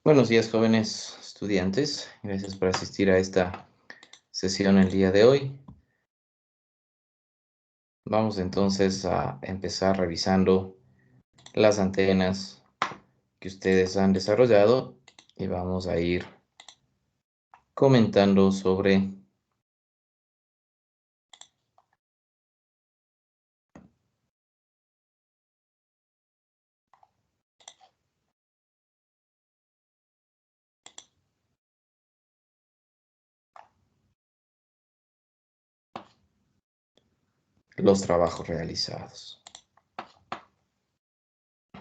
Buenos días, jóvenes estudiantes. Gracias por asistir a esta sesión el día de hoy. Vamos entonces a empezar revisando las antenas que ustedes han desarrollado y vamos a ir comentando sobre los trabajos realizados.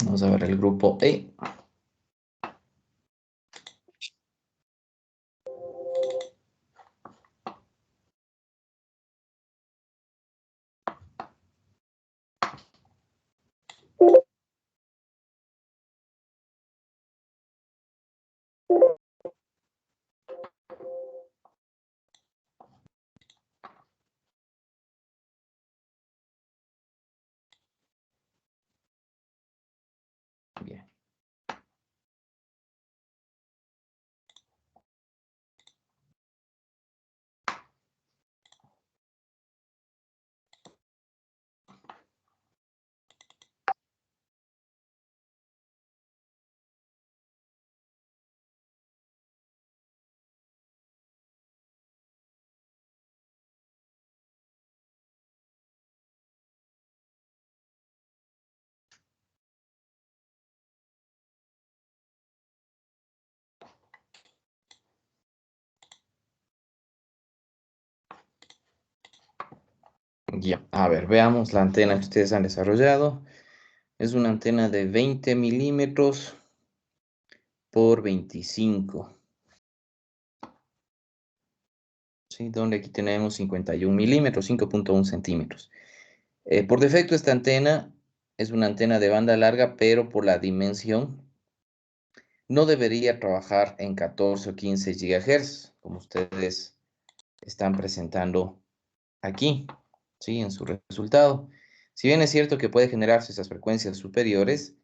Vamos a ver el grupo E. Bien. Ya, a ver, veamos la antena que ustedes han desarrollado. Es una antena de 20 milímetros por 25. ¿Sí? Donde aquí tenemos 51 milímetros, 5.1 centímetros. Por defecto esta antena es una antena de banda larga, pero por la dimensión no debería trabajar en 14 o 15 GHz, como ustedes están presentando aquí, ¿sí? En su resultado. Si bien es cierto que puede generarse esas frecuencias superiores,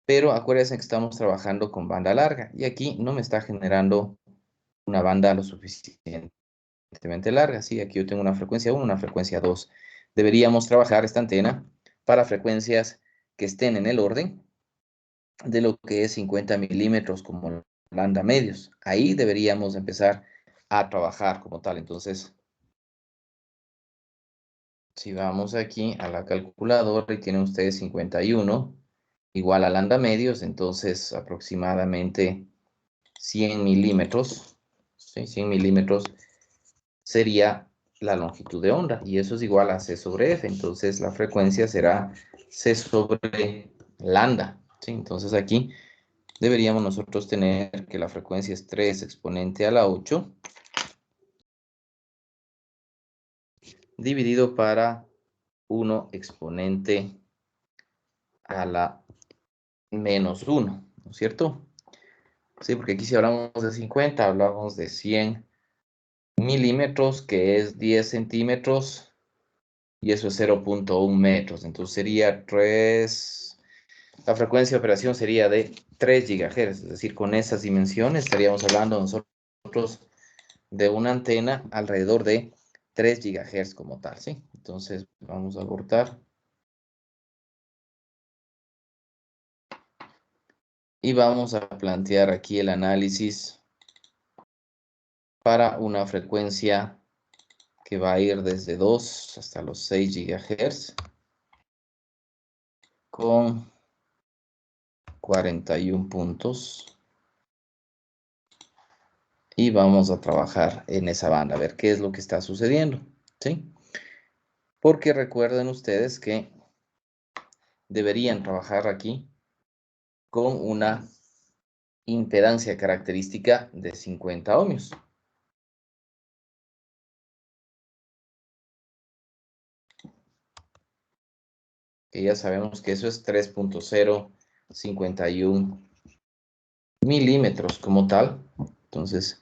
pero acuérdense que estamos trabajando con banda larga y aquí no me está generando una banda lo suficientemente larga. Sí, aquí yo tengo una frecuencia 1, una frecuencia 2. Deberíamos trabajar esta antena para frecuencias que estén en el orden de lo que es 50 milímetros como lambda medios. Ahí deberíamos empezar a trabajar como tal. Entonces, si vamos aquí a la calculadora y tienen ustedes 51 igual a lambda medios, entonces aproximadamente 100 milímetros, ¿sí? 100 milímetros sería la longitud de onda y eso es igual a C sobre F. Entonces la frecuencia será C sobre lambda, ¿sí? Entonces aquí deberíamos nosotros tener que la frecuencia es 3 exponente a la 8 dividido para 1 exponente a la menos 1, ¿no es cierto? Sí, porque aquí si hablamos de 50, hablamos de 100 milímetros, que es 10 centímetros, y eso es 0.1 metros. Entonces sería 3, la frecuencia de operación sería de 3 GHz, es decir, con esas dimensiones estaríamos hablando nosotros de una antena alrededor de 3 GHz como tal, ¿sí? Entonces vamos a abortar. Y vamos a plantear aquí el análisis para una frecuencia que va a ir desde 2 hasta los 6 GHz con 41 puntos. Y vamos a trabajar en esa banda, a ver qué es lo que está sucediendo, ¿sí? Porque recuerden ustedes que deberían trabajar aquí con una impedancia característica de 50 ohmios. Que ya sabemos que eso es 3.051 milímetros como tal. Entonces,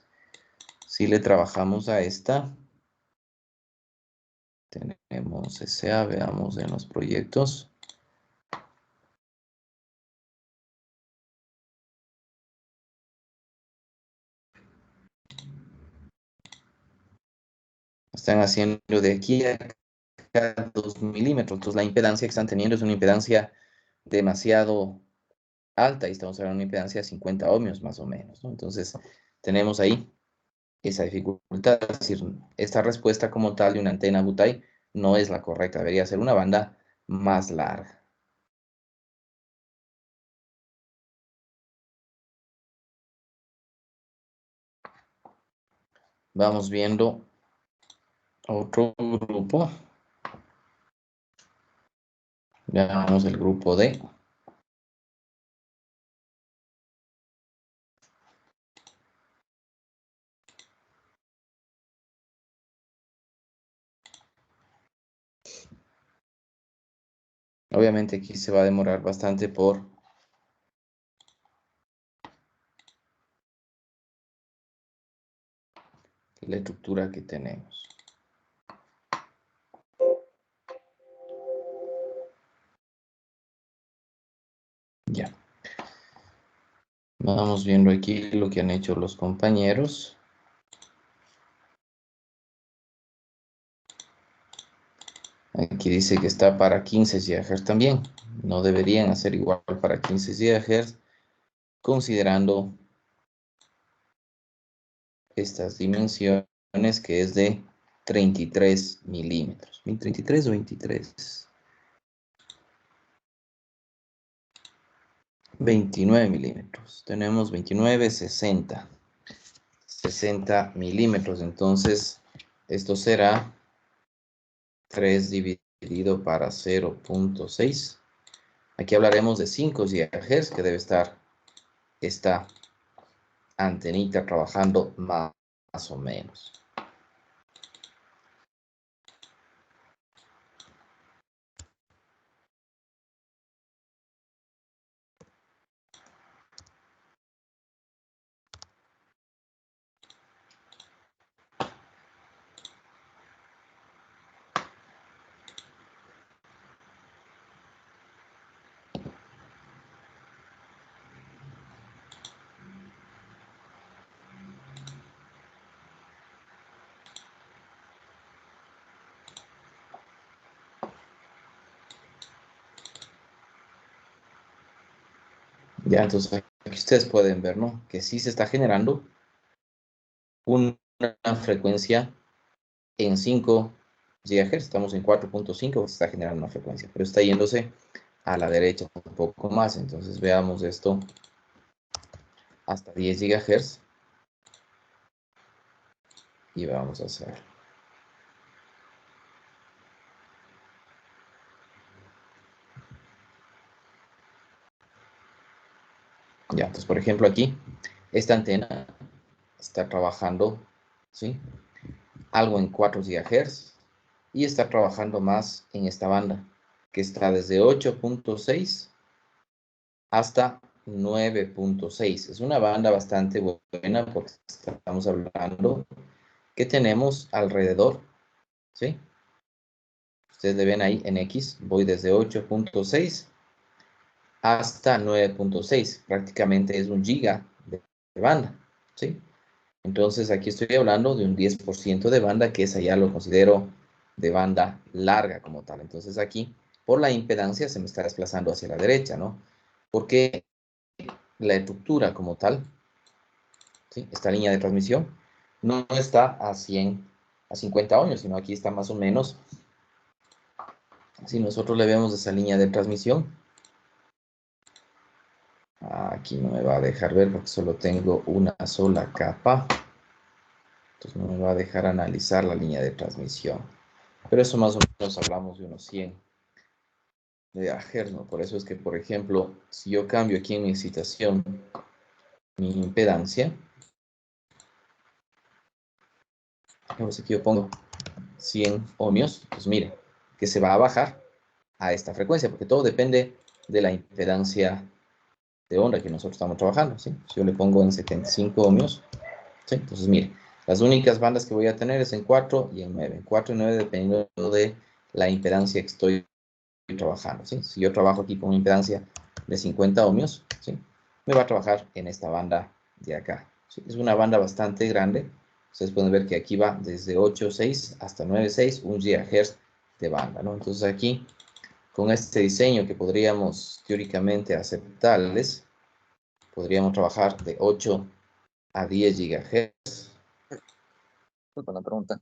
si le trabajamos a esta, tenemos SA, veamos en los proyectos. Están haciendo de aquí a acá 2 milímetros. Entonces la impedancia que están teniendo es una impedancia demasiado alta y estamos hablando de una impedancia de 50 ohmios más o menos, ¿no? Entonces tenemos ahí esa dificultad. Es decir, esta respuesta como tal de una antena Butai no es la correcta. Debería ser una banda más larga. Vamos viendo otro grupo. Veamos el grupo D. Obviamente aquí se va a demorar bastante por la estructura que tenemos. Ya. Vamos viendo aquí lo que han hecho los compañeros. Aquí dice que está para 15 GHz también. No deberían hacer igual para 15 GHz, considerando estas dimensiones que es de 33 milímetros. ¿33 o 23? 29 milímetros. Tenemos 29, 60. 60 milímetros. Entonces, esto será 3 dividido para 0.6. Aquí hablaremos de 5 GHz que debe estar esta antenita trabajando más o menos. Ya, entonces aquí ustedes pueden ver, ¿no? Que sí se está generando una frecuencia en 5 GHz. Estamos en 4.5, se está generando una frecuencia, pero está yéndose a la derecha un poco más. Entonces veamos esto hasta 10 GHz y vamos a hacer. Ya, entonces por ejemplo aquí, esta antena está trabajando, ¿sí? Algo en 4 GHz y está trabajando más en esta banda, que está desde 8.6 hasta 9.6. Es una banda bastante buena porque estamos hablando que tenemos alrededor, ¿sí? Ustedes le ven ahí en X, voy desde 8.6 hasta 9.6. Prácticamente es un giga de banda, ¿sí? Entonces aquí estoy hablando de un 10% de banda, que esa ya lo considero de banda larga como tal. Entonces aquí, por la impedancia, se me está desplazando hacia la derecha, ¿no? Porque la estructura como tal, ¿sí? Esta línea de transmisión, no está a 100, a 50 ohmios, sino aquí está más o menos, si nosotros le vemos esa línea de transmisión, aquí no me va a dejar ver porque solo tengo una sola capa, entonces no me va a dejar analizar la línea de transmisión. Pero eso más o menos hablamos de unos 100 de Ahertz, ¿no? Por eso es que, por ejemplo, si yo cambio aquí en mi excitación mi impedancia, ahora si aquí yo pongo 100 ohmios, pues mire, que se va a bajar a esta frecuencia, porque todo depende de la impedancia de onda que nosotros estamos trabajando, ¿sí? Si yo le pongo en 75 ohmios, ¿sí? Entonces mire, las únicas bandas que voy a tener es en 4 y en 9. En 4 y 9 dependiendo de la impedancia que estoy trabajando, ¿sí? Si yo trabajo aquí con una impedancia de 50 ohmios, ¿sí? Me va a trabajar en esta banda de acá, ¿sí? Es una banda bastante grande, Ustedes pueden ver que aquí va desde 8.6 hasta 9.6, 1 GHz de banda, ¿no? Entonces aquí, con este diseño que podríamos teóricamente aceptarles, podríamos trabajar de 8 a 10 GHz. Disculpa la pregunta.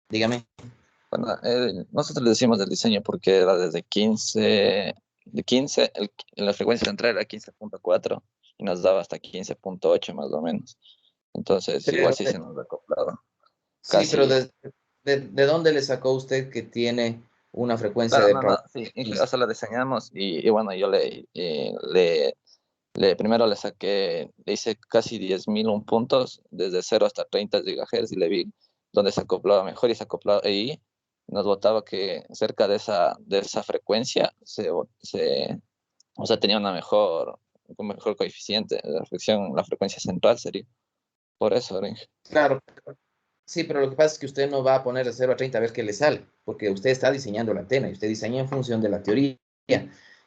Dígame. Bueno, nosotros le decimos del diseño porque era desde 15, de 15, la frecuencia central era 15.4 y nos daba hasta 15.8 más o menos. Entonces, igual Pero, sí se nos ha acoplado. sí, pero Casi. ¿de dónde le sacó usted que tiene una frecuencia Claro, de no, no, trabajo? sí, o sea, la diseñamos y bueno, yo primero le hice casi 10.001 puntos, desde 0 hasta 30 GHz y le vi dónde se acoplaba mejor y se acoplaba ahí. Nos botaba que cerca de esa frecuencia o sea, tenía un mejor coeficiente de reflexión, la frecuencia central sería. Por eso, Orange. Claro, sí, pero lo que pasa es que usted no va a poner de 0 a 30 a ver qué le sale, porque usted está diseñando la antena y usted diseña en función de la teoría.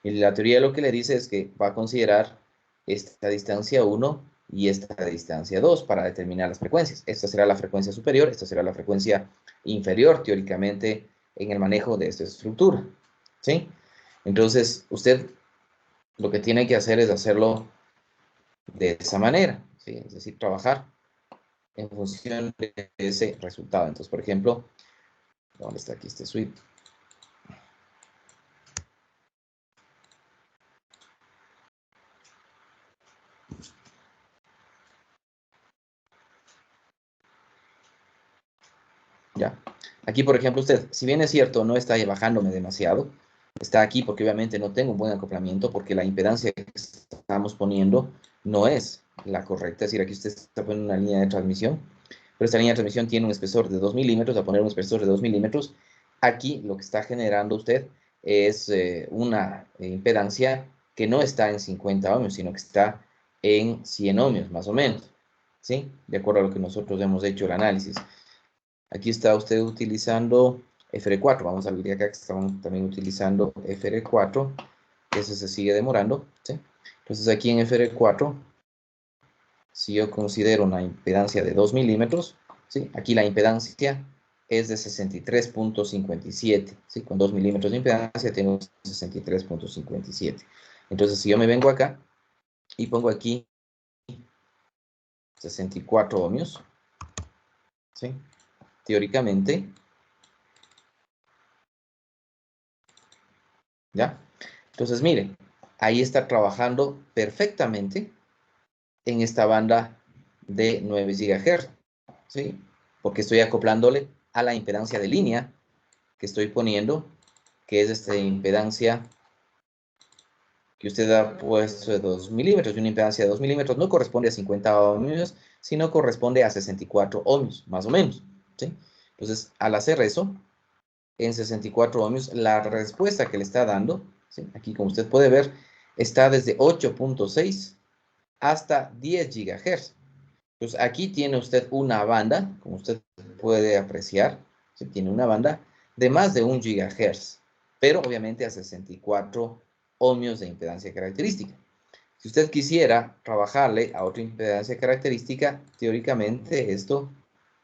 Y la teoría lo que le dice es que va a considerar esta distancia 1 y esta distancia 2 para determinar las frecuencias. Esta será la frecuencia superior, esta será la frecuencia inferior, teóricamente, en el manejo de esta estructura. ¿Sí? Entonces, usted lo que tiene que hacer es hacerlo de esa manera, ¿sí? Es decir, trabajar en función de ese resultado. Entonces, por ejemplo, ¿dónde está aquí este sweep? Ya. Aquí, por ejemplo, usted, si bien es cierto, no está bajándome demasiado, está aquí porque obviamente no tengo un buen acoplamiento, porque la impedancia que estamos poniendo no es la correcta. Es decir, aquí usted está poniendo una línea de transmisión, pero esta línea de transmisión tiene un espesor de 2 milímetros. A poner un espesor de 2 milímetros, aquí lo que está generando usted es una impedancia que no está en 50 ohmios, sino que está en 100 ohmios, más o menos. ¿Sí? De acuerdo a lo que nosotros hemos hecho el análisis. Aquí está usted utilizando FR4. Vamos a ver acá que estamos también utilizando FR4. Ese se sigue demorando. ¿Sí? Entonces aquí en FR4, si yo considero una impedancia de 2 milímetros, ¿sí? Aquí la impedancia es de 63.57. ¿Sí? Con 2 milímetros de impedancia tengo 63.57. Entonces si yo me vengo acá y pongo aquí 64 ohmios, ¿sí? Teóricamente, ¿ya? Entonces, mire, ahí está trabajando perfectamente en esta banda de 9 GHz, ¿sí? Porque estoy acoplándole a la impedancia de línea que estoy poniendo, que es esta impedancia que usted ha puesto de 2 milímetros. Y una impedancia de 2 milímetros no corresponde a 50 ohmios, sino corresponde a 64 ohmios, más o menos, ¿sí? Entonces, al hacer eso, en 64 ohmios, la respuesta que le está dando, ¿sí? Aquí como usted puede ver, está desde 8.6 hasta 10 GHz. Entonces aquí tiene usted una banda, como usted puede apreciar, ¿sí? Tiene una banda de más de 1 GHz, pero obviamente a 64 ohmios de impedancia característica. Si usted quisiera trabajarle a otra impedancia característica, teóricamente esto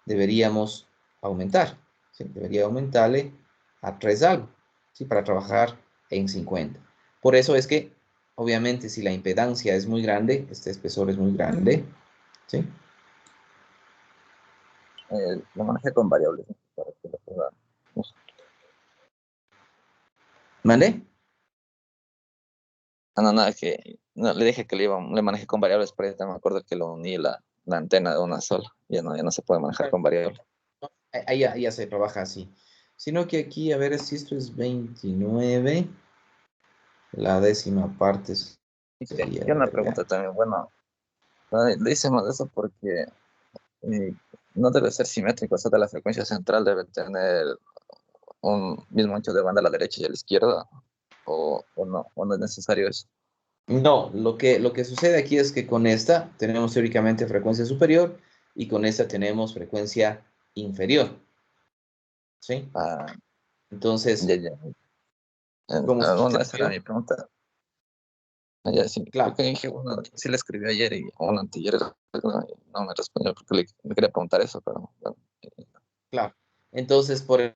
deberíamos aumentar. ¿Sí? Debería aumentarle a 3 algo, ¿sí? Para trabajar en 50. Por eso es que, obviamente, si la impedancia es muy grande, este espesor es muy grande, ¿sí? Lo manejé con variables, ¿no? Para que lo pueda. ¿Mande? Ah, no, nada, que no, le dije que le manejé con variables, pero ya me acuerdo que lo uní la antena de una sola. Ya no se puede manejar con variables. Ahí ya se trabaja así. Sino que aquí, a ver si esto es 29, la décima parte sería, Y a una ver, pregunta veamos. también, bueno, le hicimos eso porque no debe ser simétrico, o sea, de la frecuencia central debe tener un mismo ancho de banda a la derecha y a la izquierda, o no es necesario eso. No, lo que sucede aquí es que con esta tenemos teóricamente frecuencia superior y con esta tenemos frecuencia inferior, ¿sí? Ah, Entonces, ya, ya. como usted Bueno, esa era vio, mi pregunta. Ya, sí, creo Claro, que dije, bueno, sí le escribí ayer y bueno, anteayer, no me respondió porque le quería preguntar eso, pero bueno. claro. Entonces, por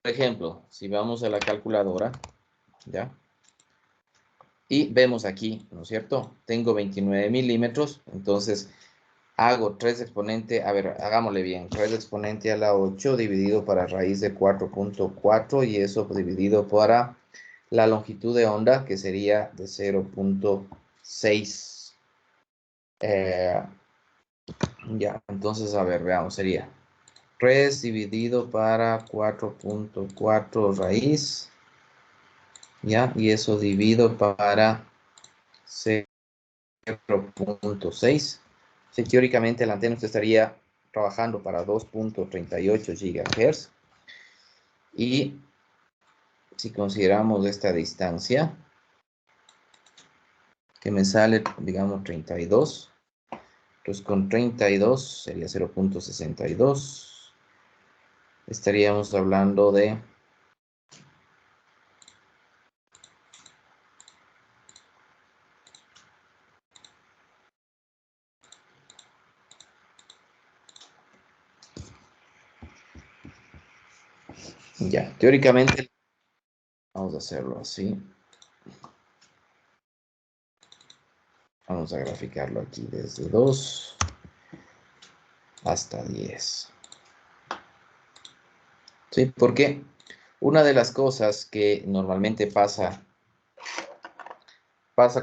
ejemplo, si vamos a la calculadora, ¿ya? Y vemos aquí, ¿no es cierto? Tengo 29 milímetros, entonces hago 3 exponente, a ver, hagámosle bien, 3 exponente a la 8 dividido para raíz de 4.4 y eso dividido para la longitud de onda que sería de 0.6. Ya, entonces, a ver, veamos, sería 3 dividido para 4.4 raíz, ya, y eso divido para 0.6. Sí, teóricamente la antena usted estaría trabajando para 2.38 GHz. Y si consideramos esta distancia, que me sale, digamos, 32, pues con 32 sería 0.62. Estaríamos hablando de ya, teóricamente, vamos a hacerlo así. Vamos a graficarlo aquí desde 2 hasta 10. ¿Sí? Porque una de las cosas que normalmente pasa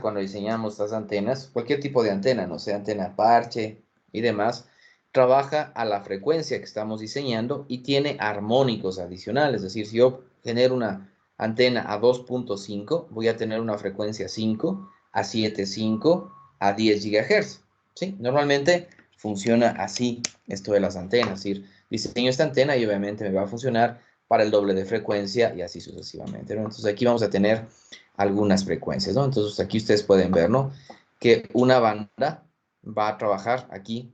cuando diseñamos estas antenas, cualquier tipo de antena, no sea antena parche y demás, trabaja a la frecuencia que estamos diseñando y tiene armónicos adicionales. Es decir, si yo genero una antena a 2.5, voy a tener una frecuencia 5, a 7.5, a 10 GHz. ¿Sí? Normalmente funciona así esto de las antenas. Es decir, diseño esta antena y obviamente me va a funcionar para el doble de frecuencia y así sucesivamente, ¿no? Entonces aquí vamos a tener algunas frecuencias, ¿no? Entonces aquí ustedes pueden ver, ¿no? Que una banda va a trabajar aquí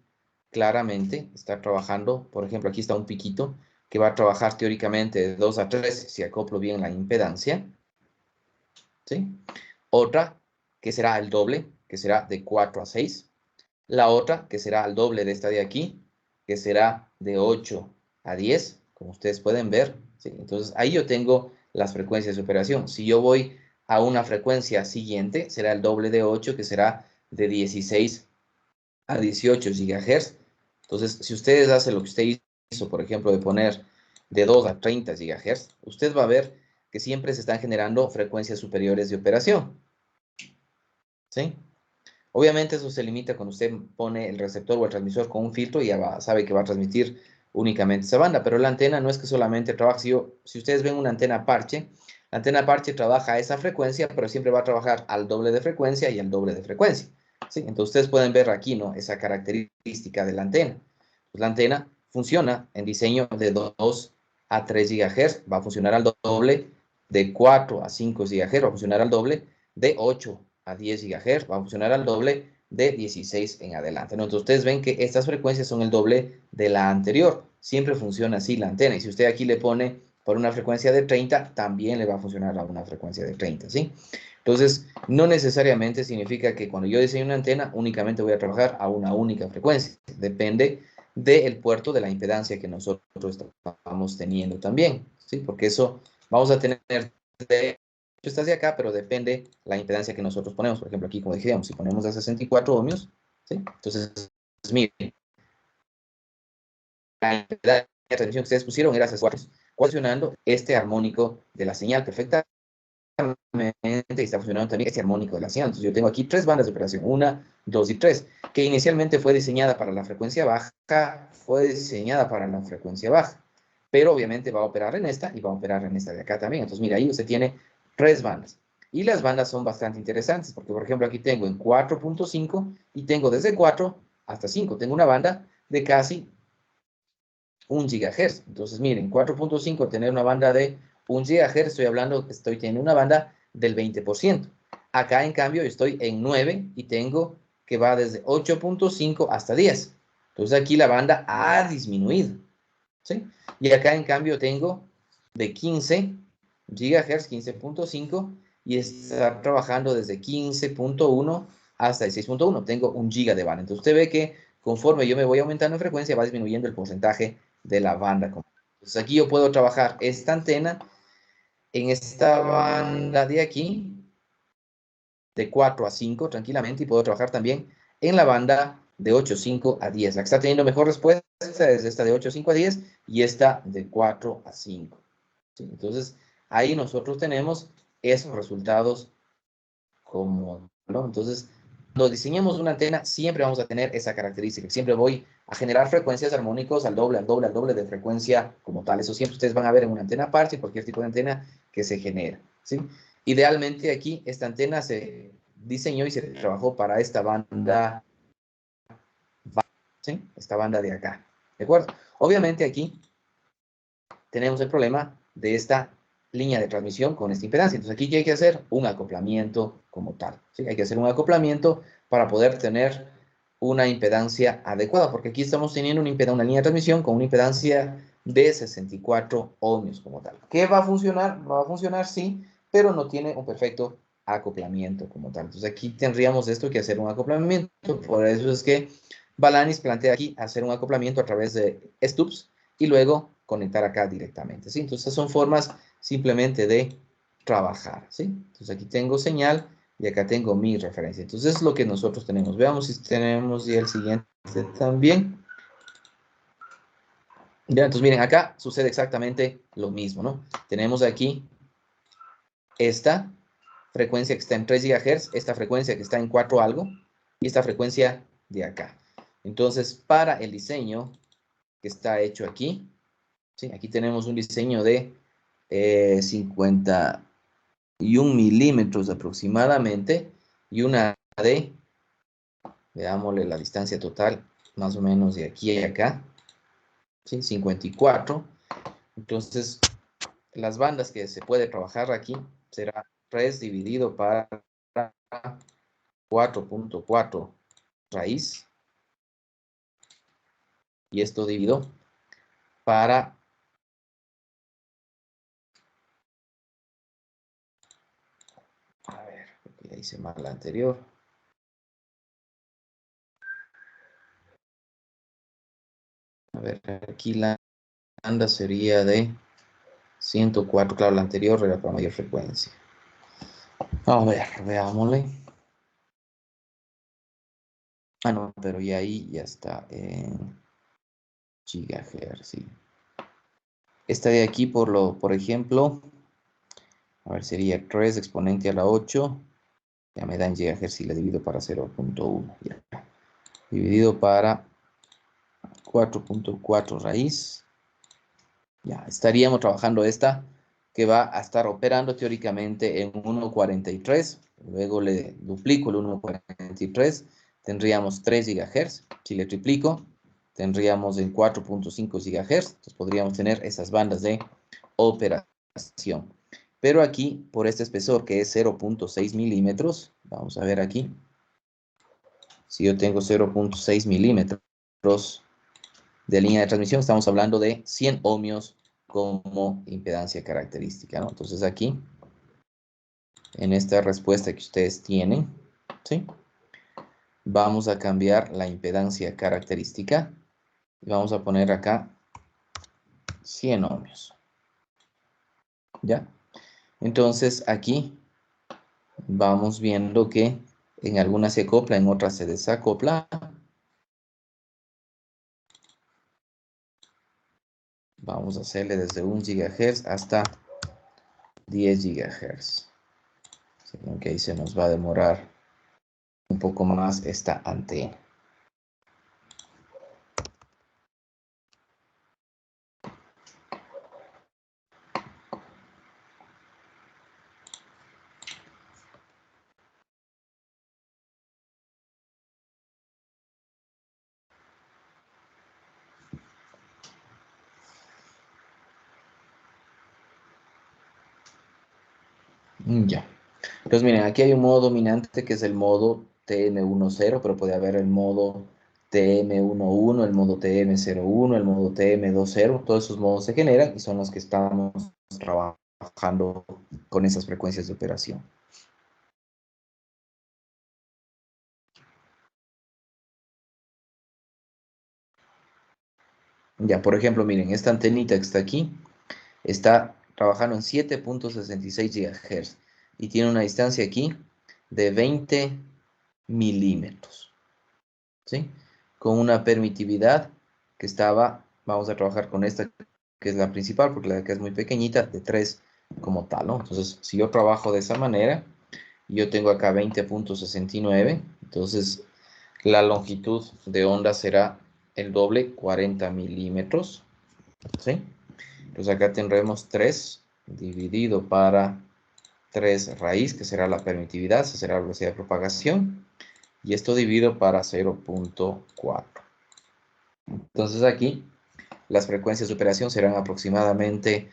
claramente, está trabajando, por ejemplo, aquí está un piquito que va a trabajar teóricamente de 2 a 3 si acoplo bien la impedancia, ¿sí? Otra que será el doble, que será de 4 a 6. La otra que será el doble de esta de aquí, que será de 8 a 10, como ustedes pueden ver, ¿sí? Entonces ahí yo tengo las frecuencias de operación. Si yo voy a una frecuencia siguiente, será el doble de 8, que será de 16 a 18 GHz. Entonces, si ustedes hacen lo que usted hizo, por ejemplo, de poner de 2 a 30 GHz, usted va a ver que siempre se están generando frecuencias superiores de operación, ¿sí? Obviamente eso se limita cuando usted pone el receptor o el transmisor con un filtro y ya sabe que va a transmitir únicamente esa banda, pero la antena no es que solamente trabaja, si ustedes ven una la antena parche trabaja a esa frecuencia, pero siempre va a trabajar al doble de frecuencia y al doble de frecuencia, ¿sí? Entonces ustedes pueden ver aquí, ¿no? Esa característica de la antena. Pues la antena funciona en diseño de 2 a 3 GHz, va a funcionar al doble, de 4 a 5 GHz, va a funcionar al doble, de 8 a 10 GHz, va a funcionar al doble de 16 en adelante, ¿no? Entonces ustedes ven que estas frecuencias son el doble de la anterior. Siempre funciona así la antena. Y si usted aquí le pone por una frecuencia de 30, también le va a funcionar a una frecuencia de 30, ¿sí? Entonces, no necesariamente significa que cuando yo diseño una antena, únicamente voy a trabajar a una única frecuencia. Depende del puerto de la impedancia que nosotros estamos teniendo también, ¿sí? Porque eso vamos a tener de estás de acá, pero depende la impedancia que nosotros ponemos. Por ejemplo, aquí, como dijimos, si ponemos de 64 ohmios, ¿sí? Entonces, miren, la impedancia de transmisión que ustedes pusieron era 64, funcionando este armónico de la señal perfectamente y está funcionando también este armónico de la señal. Entonces, yo tengo aquí 3 bandas de operación, 1, 2 y 3, que inicialmente fue diseñada para la frecuencia baja, fue diseñada para la frecuencia baja, pero obviamente va a operar en esta y va a operar en esta de acá también. Entonces, mira, ahí usted tiene 3 bandas. Y las bandas son bastante interesantes, porque por ejemplo aquí tengo en 4.5 y tengo desde 4 hasta 5. Tengo una banda de casi 1 GHz. Entonces, miren, 4.5, tener una banda de 1 GHz, estoy hablando que estoy teniendo una banda del 20%. Acá, en cambio, estoy en 9 y tengo que va desde 8.5 hasta 10. Entonces, aquí la banda ha disminuido, ¿sí? Y acá, en cambio, tengo de 15 GHz, 15.5, y está trabajando desde 15.1 hasta el 6.1. Tengo 1 GB de banda. Entonces usted ve que conforme yo me voy aumentando en frecuencia, va disminuyendo el porcentaje de la banda. Entonces aquí yo puedo trabajar esta antena en esta banda de aquí, de 4 a 5 tranquilamente, y puedo trabajar también en la banda de 8.5 a 10. La que está teniendo mejor respuesta es esta de 8.5 a 10 y esta de 4 a 5. ¿Sí? Entonces, ahí nosotros tenemos esos resultados como, ¿no? Entonces, cuando diseñemos una antena, siempre vamos a tener esa característica. Siempre voy a generar frecuencias armónicos al doble, al doble, al doble de frecuencia como tal. Eso siempre ustedes van a ver en una antena parche, cualquier tipo de antena que se genera, ¿sí? Idealmente aquí, esta antena se diseñó y se trabajó para esta banda, ¿sí? Esta banda de acá, ¿de acuerdo? Obviamente aquí tenemos el problema de esta línea de transmisión con esta impedancia. Entonces aquí hay que hacer un acoplamiento como tal, ¿sí? Hay que hacer un acoplamiento para poder tener una impedancia adecuada, porque aquí estamos teniendo una línea de transmisión con una impedancia de 64 ohmios como tal. ¿Qué va a funcionar? Va a funcionar, sí, pero no tiene un perfecto acoplamiento como tal. Entonces aquí tendríamos esto que hacer un acoplamiento. Por eso es que Balanis plantea aquí hacer un acoplamiento a través de stubs y luego conectar acá directamente, ¿sí? Entonces son formas simplemente de trabajar, ¿sí? Entonces aquí tengo señal y acá tengo mi referencia. Entonces es lo que nosotros tenemos. Veamos si tenemos y el siguiente también. Ya, entonces miren, acá sucede exactamente lo mismo, ¿no? Tenemos aquí esta frecuencia que está en 3 GHz, esta frecuencia que está en 4 algo, y esta frecuencia de acá. Entonces, para el diseño que está hecho aquí, ¿sí? Aquí tenemos un diseño de 51 milímetros aproximadamente, y una de, veámosle la distancia total, más o menos de aquí a acá, ¿sí? 54. Entonces, las bandas que se puede trabajar aquí será 3 dividido para 4.4 raíz, y esto dividido para, a ver, porque ya hice mal la anterior. A ver, aquí la banda sería de 104, claro, la anterior era para mayor frecuencia. A ver, veámosle. Ah, no, pero ya ahí ya está en gigahertz, sí. Esta de aquí, por ejemplo, a ver, sería 3 exponente a la 8. Ya me da en gigahertz y la divido para 0.1. Ya. Dividido para 4.4 raíz. Ya, estaríamos trabajando esta que va a estar operando teóricamente en 1.43. Luego le duplico el 1.43. Tendríamos 3 GHz. Si le triplico, tendríamos en 4.5 GHz. Entonces podríamos tener esas bandas de operación. Pero aquí, por este espesor que es 0.6 milímetros, vamos a ver aquí. Si yo tengo 0.6 milímetros de línea de transmisión, estamos hablando de 100 ohmios como impedancia característica, ¿no? Entonces aquí, en esta respuesta que ustedes tienen, ¿sí? Vamos a cambiar la impedancia característica y vamos a poner acá 100 ohmios, ¿ya? Entonces aquí vamos viendo que en algunas se acopla, en otras se desacopla. Vamos a hacerle desde 1 GHz hasta 10 GHz. Aunque ahí se nos va a demorar un poco más esta antena. Ya. Entonces, miren, aquí hay un modo dominante que es el modo TM10, pero puede haber el modo TM11, el modo TM01, el modo TM20. Todos esos modos se generan y son los que estamos trabajando trabajando con esas frecuencias de operación. Ya, por ejemplo, miren, esta antenita que está aquí está trabajando en 7.66 GHz y tiene una distancia aquí de 20 milímetros, ¿sí? Con una permitividad que estaba, vamos a trabajar con esta que es la principal, porque la de acá es muy pequeñita, de 3 como tal, ¿no? Entonces, si yo trabajo de esa manera, yo tengo acá 20.69, entonces la longitud de onda será el doble, 40 milímetros, ¿sí? Entonces acá tendremos 3 dividido para 3 raíz, que será la permitividad, esa será la velocidad de propagación, y esto dividido para 0.4. Entonces aquí las frecuencias de operación serán aproximadamente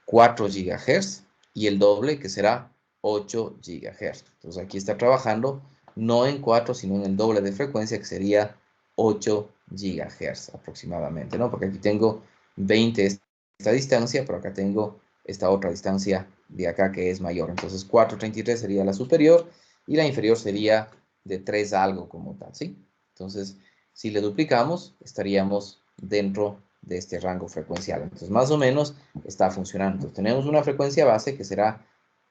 4 GHz y el doble, que será 8 GHz. Entonces aquí está trabajando no en 4, sino en el doble de frecuencia, que sería 8 GHz aproximadamente, ¿no? Porque aquí tengo 20 esta distancia, pero acá tengo esta otra distancia de acá que es mayor. Entonces 433 sería la superior y la inferior sería de 3 algo como tal, ¿sí? Entonces, si le duplicamos, estaríamos dentro de este rango frecuencial. Entonces, más o menos está funcionando. Entonces, tenemos una frecuencia base que será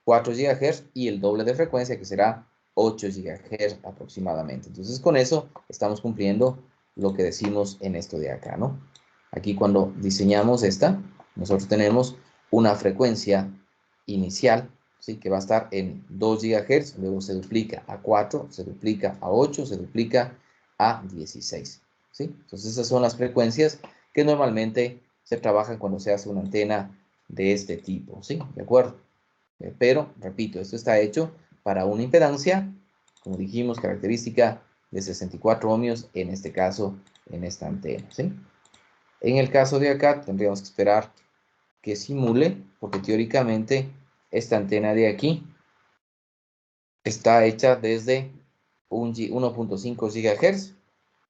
4 GHz y el doble de frecuencia que será 8 GHz aproximadamente. Entonces, con eso estamos cumpliendo lo que decimos en esto de acá, ¿no? Aquí cuando diseñamos esta, nosotros tenemos una frecuencia inicial, ¿sí? Que va a estar en 2 GHz, luego se duplica a 4, se duplica a 8, se duplica a 16, ¿sí? Entonces esas son las frecuencias que normalmente se trabajan cuando se hace una antena de este tipo, ¿sí? ¿De acuerdo? Pero, repito, esto está hecho para una impedancia, como dijimos, característica de 64 ohmios, en este caso, en esta antena, ¿sí? En el caso de acá, tendríamos que esperar que simule, porque teóricamente esta antena de aquí está hecha desde 1.5 GHz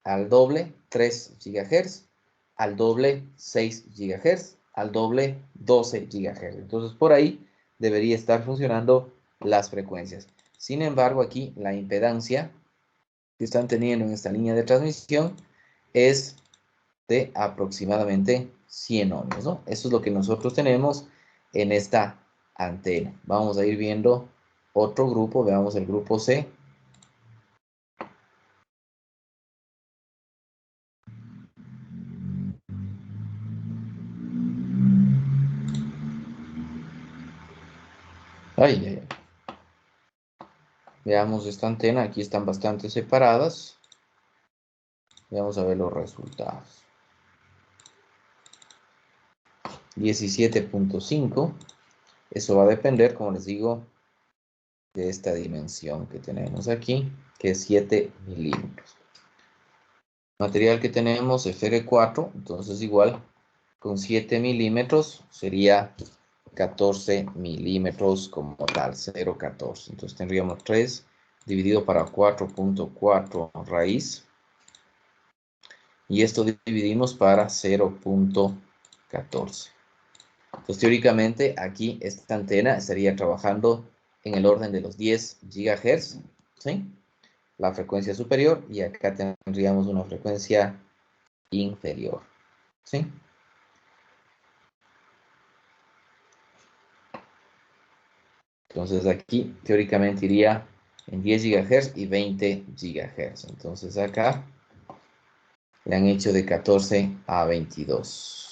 al doble 3 GHz, al doble 6 GHz, al doble 12 GHz. Entonces por ahí debería estar funcionando las frecuencias. Sin embargo, aquí la impedancia que están teniendo en esta línea de transmisión es de aproximadamente 100 ohmios, ¿no? Eso es lo que nosotros tenemos en esta antena. Vamos a ir viendo otro grupo, veamos el grupo C. Ay, ay, ay. Veamos esta antena, aquí están bastante separadas. Vamos a ver los resultados. 17.5. Eso va a depender, como les digo, de esta dimensión que tenemos aquí, que es 7 milímetros. Material que tenemos FR4, entonces igual con 7 milímetros sería 14 milímetros como tal, 0,14. Entonces tendríamos 3 dividido para 4.4 raíz. Y esto dividimos para 0.14. Entonces, teóricamente, aquí esta antena estaría trabajando en el orden de los 10 GHz, ¿sí? La frecuencia superior, y acá tendríamos una frecuencia inferior, ¿sí? Entonces, aquí teóricamente iría en 10 GHz y 20 GHz. Entonces, acá le han hecho de 14 a 22.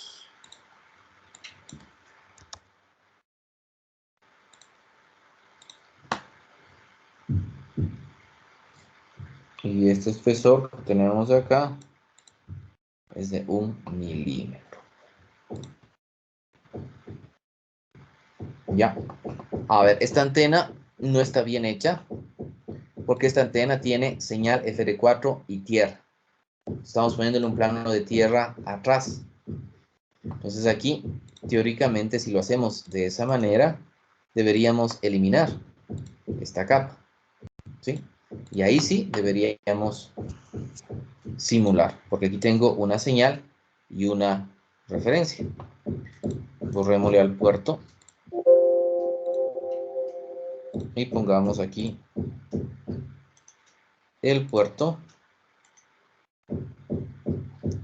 Y este espesor que tenemos acá es de 1 milímetro. Ya. A ver, esta antena no está bien hecha porque esta antena tiene señal FD4 y tierra. Estamos poniéndole un plano de tierra atrás. Entonces aquí, teóricamente, si lo hacemos de esa manera, deberíamos eliminar esta capa, ¿sí? Y ahí sí deberíamos simular, porque aquí tengo una señal y una referencia. Borrémosle al puerto. y pongamos aquí el puerto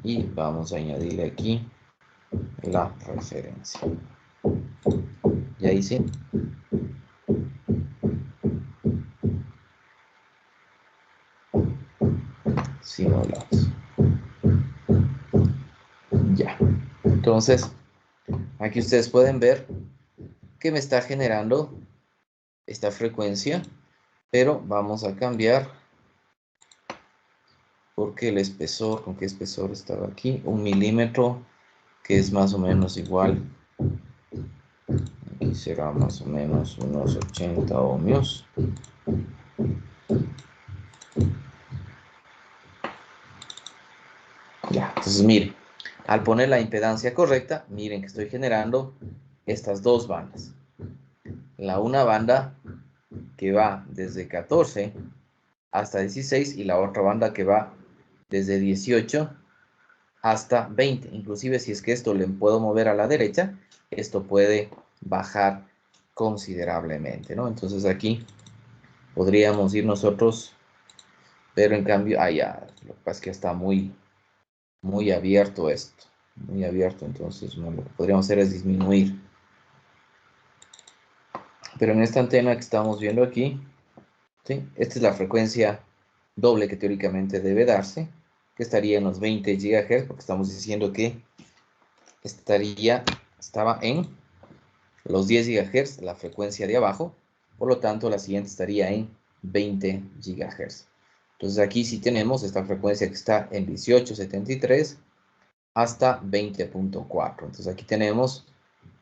y vamos a añadir aquí la referencia. Ya hice. Simulados. Ya. Entonces, aquí ustedes pueden ver que me está generando esta frecuencia, pero vamos a cambiar porque el espesor, ¿con qué espesor estaba aquí? 1 milímetro, que es más o menos igual. Aquí será más o menos unos 80 ohmios. Ya, entonces miren, al poner la impedancia correcta, miren que estoy generando estas dos bandas. Una banda que va desde 14 hasta 16 y la otra banda que va desde 18 hasta 20. Inclusive si es que esto le puedo mover a la derecha, esto puede bajar considerablemente, ¿no? Entonces aquí podríamos ir nosotros, pero en cambio, ya, lo que pasa es que está muy abierto esto, muy abierto, entonces lo que podríamos hacer es disminuir. Pero en esta antena que estamos viendo aquí, ¿sí? Esta es la frecuencia doble que teóricamente debe darse, que estaría en los 20 GHz, porque estamos diciendo que estaba en los 10 GHz, la frecuencia de abajo, por lo tanto la siguiente estaría en 20 GHz. Entonces aquí sí tenemos esta frecuencia que está en 1873 hasta 20.4. Entonces aquí tenemos,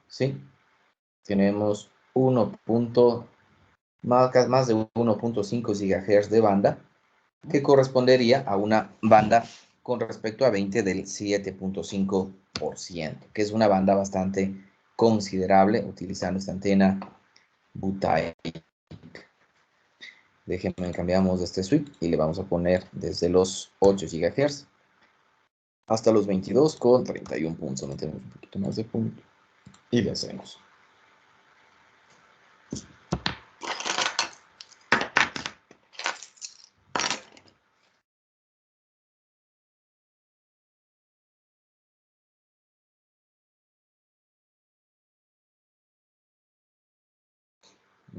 ¿sí? Tenemos más de 1.5 GHz de banda, que correspondería a una banda con respecto a 20 del 7.5%, que es una banda bastante considerable utilizando esta antena Butai. Déjenme, cambiamos de este switch y le vamos a poner desde los 8 GHz hasta los 22,31 puntos. Metemos un poquito más de punto y le hacemos.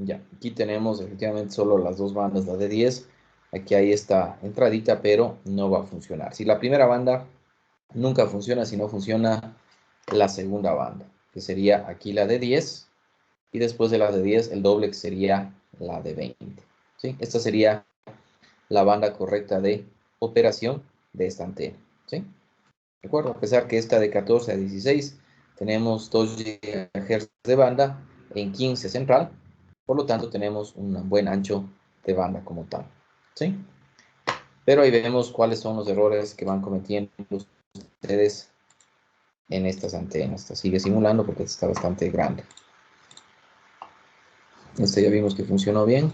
Ya, aquí tenemos efectivamente solo las dos bandas, la de 10. Aquí hay esta entradita, pero no va a funcionar. Si la primera banda nunca funciona, si no funciona la segunda banda, que sería aquí la de 10, y después de la de 10, el doble, que sería la de 20. ¿Sí? Esta sería la banda correcta de operación de esta antena. ¿Sí? ¿De acuerdo? A pesar que esta de 14 a 16 tenemos 2 GHz de banda en 15 central, por lo tanto tenemos un buen ancho de banda como tal. ¿Sí? Pero ahí vemos cuáles son los errores que van cometiendo ustedes en estas antenas. Esta sigue simulando porque está bastante grande. Este ya vimos que funcionó bien.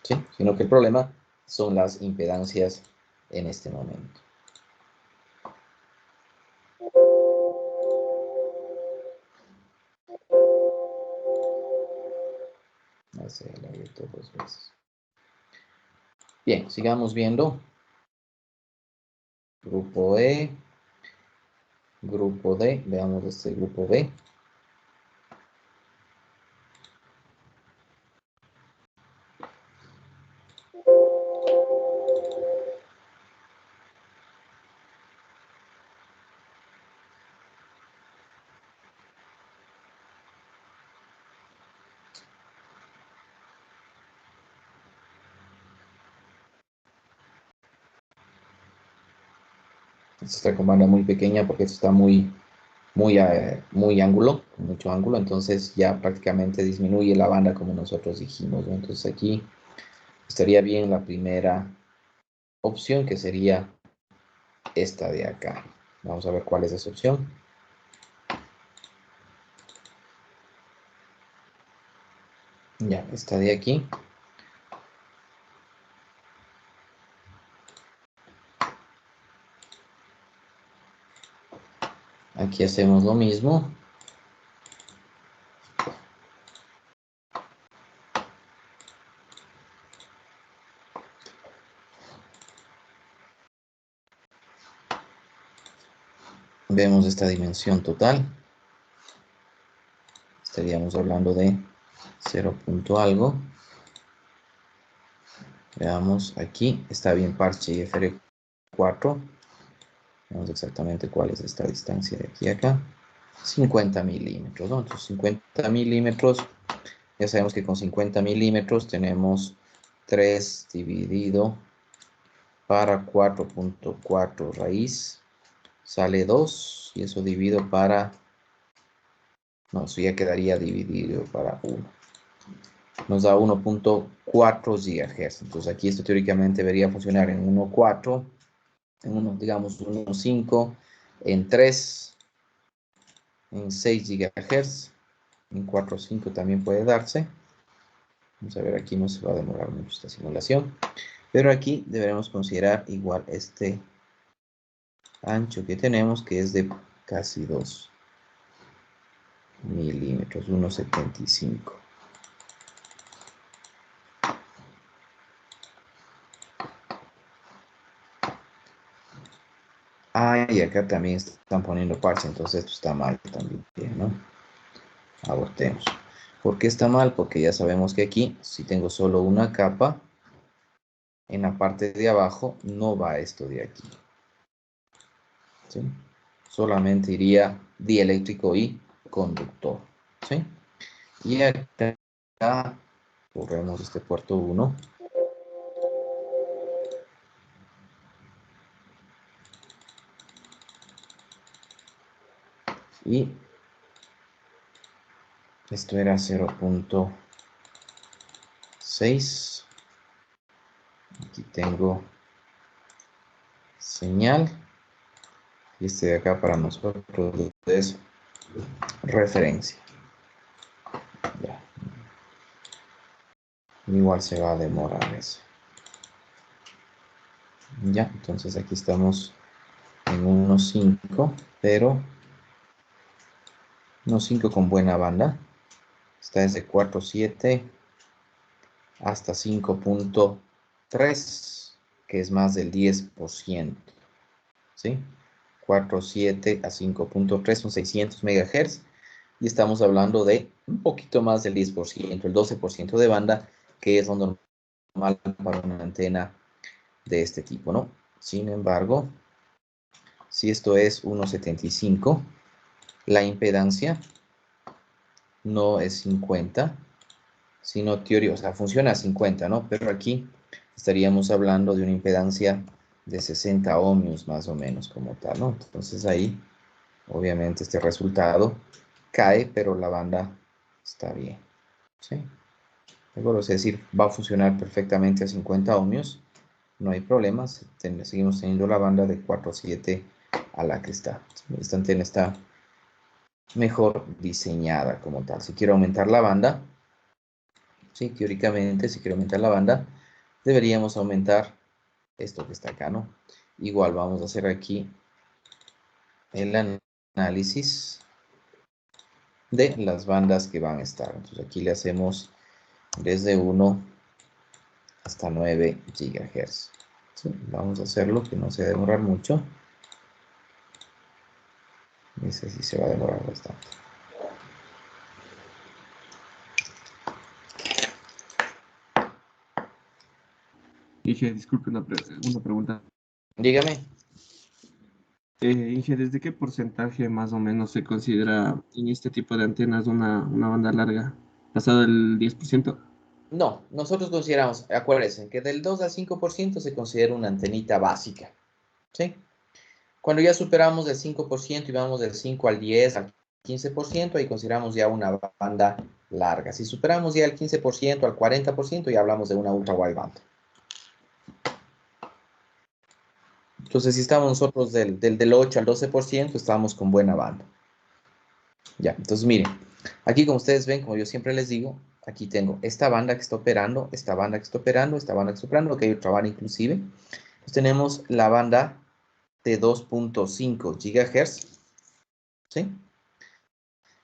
¿Sí? Sino que el problema son las impedancias en este momento. Dos veces. Bien, sigamos viendo. Grupo E, grupo D, veamos este grupo B. Esta con banda muy pequeña porque esto está muy ángulo, mucho ángulo, entonces ya prácticamente disminuye la banda como nosotros dijimos, ¿no? Entonces aquí estaría bien la primera opción, que sería esta de acá. Vamos a ver cuál es esa opción. Ya, esta de aquí. Aquí hacemos lo mismo. Vemos esta dimensión total. Estaríamos hablando de 0 punto algo. Veamos aquí, está bien parche IFR4. Veamos exactamente cuál es esta distancia de aquí a acá. 50 milímetros, ¿no? Entonces 50 milímetros, ya sabemos que con 50 milímetros tenemos 3 dividido para 4.4 raíz. Sale 2 y eso divido para... No, eso ya quedaría dividido para 1. Nos da 1.4 GHz. Entonces aquí esto teóricamente debería funcionar en 1.4, en 1, digamos 1.5, en 3, en 6 GHz, en 4.5 también puede darse. Vamos a ver, aquí no se va a demorar mucho esta simulación. Pero aquí deberemos considerar igual este ancho que tenemos, que es de casi 2 milímetros, 1.75. Ah, y acá también están poniendo parche, entonces esto está mal también, ¿no? Abortemos. ¿Por qué está mal? Porque ya sabemos que aquí, si tengo solo una capa, en la parte de abajo no va esto de aquí, ¿sí? Solamente iría dieléctrico y conductor, ¿sí? Y acá corremos este puerto 1. Y esto era 0.6. Aquí tengo señal. Y este de acá para nosotros es referencia. Ya. Igual se va a demorar eso. Ya, entonces aquí estamos en 1.5, pero 1.5 con buena banda. Está desde 4.7 hasta 5.3, que es más del 10%. ¿Sí? 4.7 a 5.3 son 600 MHz. Y estamos hablando de un poquito más del 10%, el 12% de banda, que es lo normal para una antena de este tipo, ¿no? Sin embargo, si esto es 1.75, la impedancia no es 50, sino teoría, o sea, funciona a 50, ¿no? Pero aquí estaríamos hablando de una impedancia de 60 ohmios más o menos como tal, ¿no? Entonces ahí, obviamente, este resultado cae, pero la banda está bien, ¿sí? ¿De acuerdo? Es decir, va a funcionar perfectamente a 50 ohmios, no hay problemas, seguimos teniendo la banda de 4.7 a la que está. Esta antena está mejor diseñada como tal. Si quiero aumentar la banda, sí, teóricamente, si quiero aumentar la banda, deberíamos aumentar esto que está acá, ¿no? Igual vamos a hacer aquí el análisis de las bandas que van a estar. Entonces aquí le hacemos desde 1 hasta 9 GHz. ¿Sí? Vamos a hacerlo, que no se va a demorar mucho. Ese sí se va a demorar bastante. Inge, disculpe una pregunta. Dígame. Inge, ¿desde qué porcentaje más o menos se considera en este tipo de antenas una banda larga? ¿Pasado el 10%? No, nosotros consideramos, acuérdense, que del 2 al 5% se considera una antenita básica. ¿Sí? Cuando ya superamos el 5% y vamos del 5 al 10, al 15%, ahí consideramos ya una banda larga. Si superamos ya el 15%, al 40%, ya hablamos de una ultra wideband. Entonces, si estamos nosotros del 8 al 12%, estamos con buena banda. Ya, entonces miren, aquí como ustedes ven, como yo siempre les digo, aquí tengo esta banda que está operando, esta banda que está operando, esta banda que está operando, que hay otra banda inclusive. Entonces tenemos la banda de 2.5 GHz, ¿sí?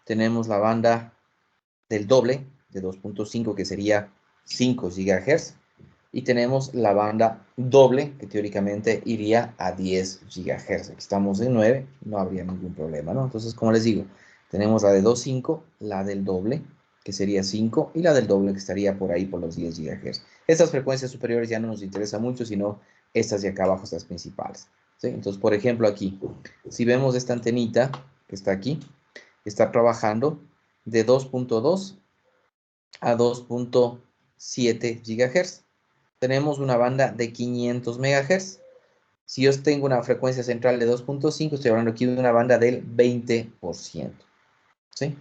Tenemos la banda del doble de 2.5, que sería 5 GHz. Y tenemos la banda doble, que teóricamente iría a 10 GHz. Aquí estamos en 9, no habría ningún problema, ¿no? Entonces, como les digo, tenemos la de 2.5, la del doble, que sería 5, y la del doble, que estaría por ahí por los 10 GHz. Estas frecuencias superiores ya no nos interesan mucho, sino estas de acá abajo, estas principales, ¿sí? Entonces, por ejemplo, aquí, si vemos esta antenita que está aquí, está trabajando de 2.2 a 2.7 GHz. Tenemos una banda de 500 MHz. Si yo tengo una frecuencia central de 2.5, estoy hablando aquí de una banda del 20%. ¿Sí?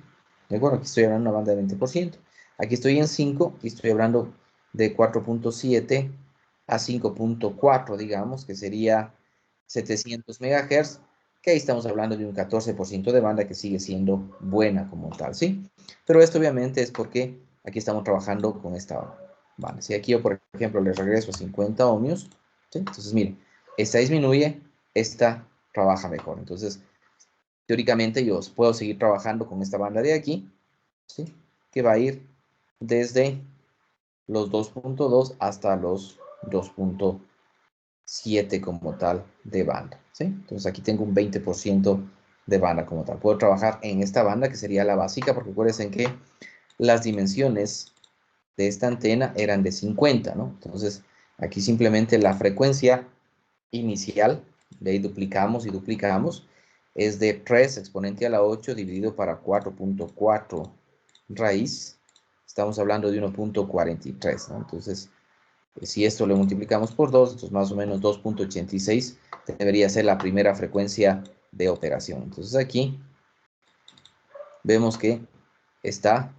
¿De acuerdo? Aquí estoy hablando de una banda del 20%. Aquí estoy en 5 y estoy hablando de 4.7 a 5.4, digamos, que sería 700 MHz, que ahí estamos hablando de un 14% de banda que sigue siendo buena como tal, ¿sí? Pero esto obviamente es porque aquí estamos trabajando con esta banda. Si aquí yo, por ejemplo, le regreso a 50 ohmios, ¿sí? Entonces, miren, esta disminuye, esta trabaja mejor. Entonces, teóricamente yo puedo seguir trabajando con esta banda de aquí, ¿sí? Que va a ir desde los 2.2 hasta los 2.7 como tal de banda, ¿sí? Entonces aquí tengo un 20% de banda como tal. Puedo trabajar en esta banda que sería la básica, porque acuérdense que las dimensiones de esta antena eran de 50, ¿no? Entonces aquí simplemente la frecuencia inicial, de ahí duplicamos y duplicamos, es de 3 exponente a la 8 dividido para 4.4 raíz. Estamos hablando de 1.43, ¿no? Entonces, si esto lo multiplicamos por 2, entonces más o menos 2.86 debería ser la primera frecuencia de operación. Entonces aquí vemos que está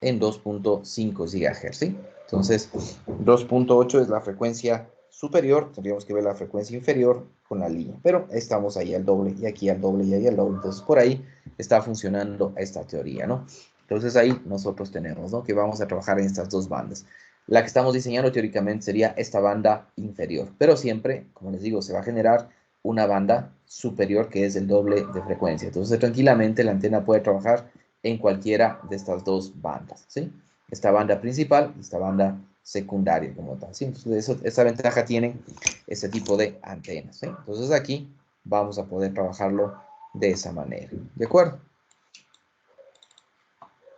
en 2.5 GHz, ¿sí? Entonces, 2.8 es la frecuencia superior, tendríamos que ver la frecuencia inferior con la línea, pero estamos ahí al doble, y aquí al doble, y ahí al doble, entonces por ahí está funcionando esta teoría, ¿no? Entonces ahí nosotros tenemos, ¿no? Que vamos a trabajar en estas dos bandas. La que estamos diseñando teóricamente sería esta banda inferior, pero siempre, como les digo, se va a generar una banda superior que es el doble de frecuencia. Entonces, tranquilamente la antena puede trabajar en cualquiera de estas dos bandas, ¿sí? Esta banda principal y esta banda secundaria como tal, ¿sí? Entonces, esa ventaja tienen este tipo de antenas, ¿sí? Entonces, aquí vamos a poder trabajarlo de esa manera, ¿de acuerdo?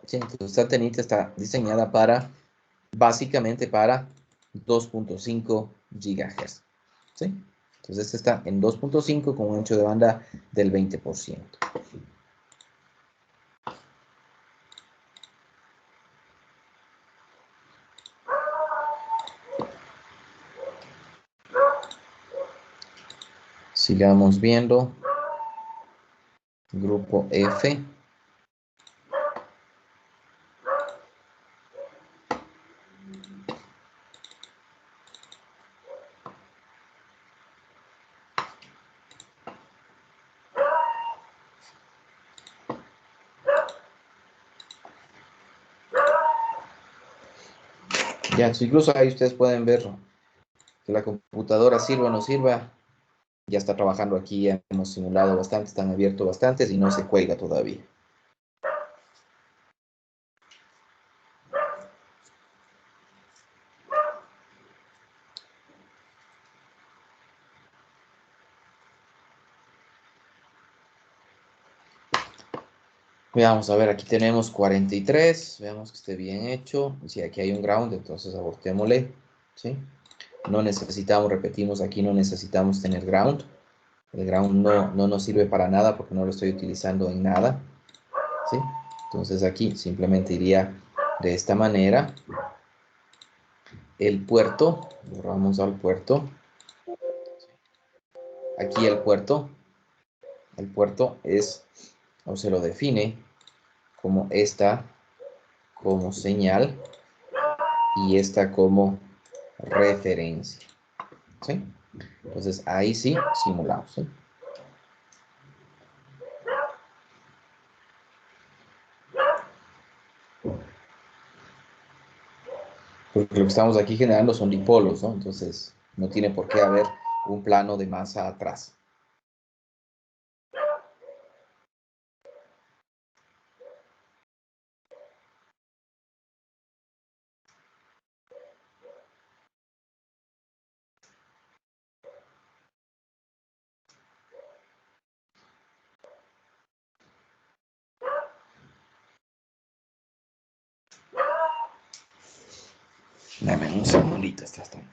¿Sí? Entonces, esta antenita está diseñada para, básicamente para 2.5 GHz, ¿sí? Entonces, este está en 2.5 con un ancho de banda del 20%. Sigamos viendo. Grupo F. Ya, incluso ahí ustedes pueden ver que la computadora sirva o no sirva. Ya está trabajando aquí, ya hemos simulado bastante, están abiertos bastantes y no se cuelga todavía. Veamos, a ver, aquí tenemos 43, veamos que esté bien hecho. Si aquí hay un ground, entonces abortémosle, ¿sí? No necesitamos, repetimos, aquí no necesitamos tener ground. El ground no nos sirve para nada porque no lo estoy utilizando en nada, ¿sí? Entonces aquí simplemente iría de esta manera. El puerto, borramos al puerto. Aquí el puerto es, o se lo define como esta como señal y esta como referencia, ¿sí? Entonces ahí sí simulamos, ¿sí? Porque lo que estamos aquí generando son dipolos, ¿no? Entonces no tiene por qué haber un plano de masa atrás. Dame un segundito, estás tan...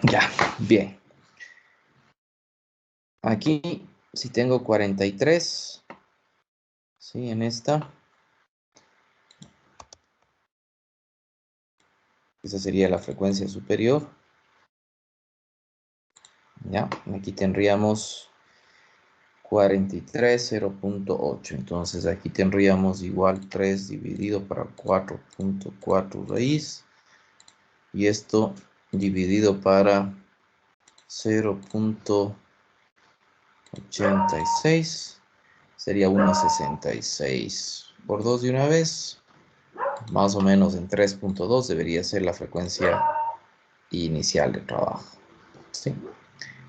Ya, bien. Aquí, si tengo 43, sí, en esta. Esa sería la frecuencia superior. Ya, aquí tendríamos 43, 0.8. Entonces aquí tendríamos igual 3 dividido para 4.4 raíz. Y esto dividido para 0.86 sería 1.66 por 2 de una vez. Más o menos en 3.2 debería ser la frecuencia inicial de trabajo. ¿Sí?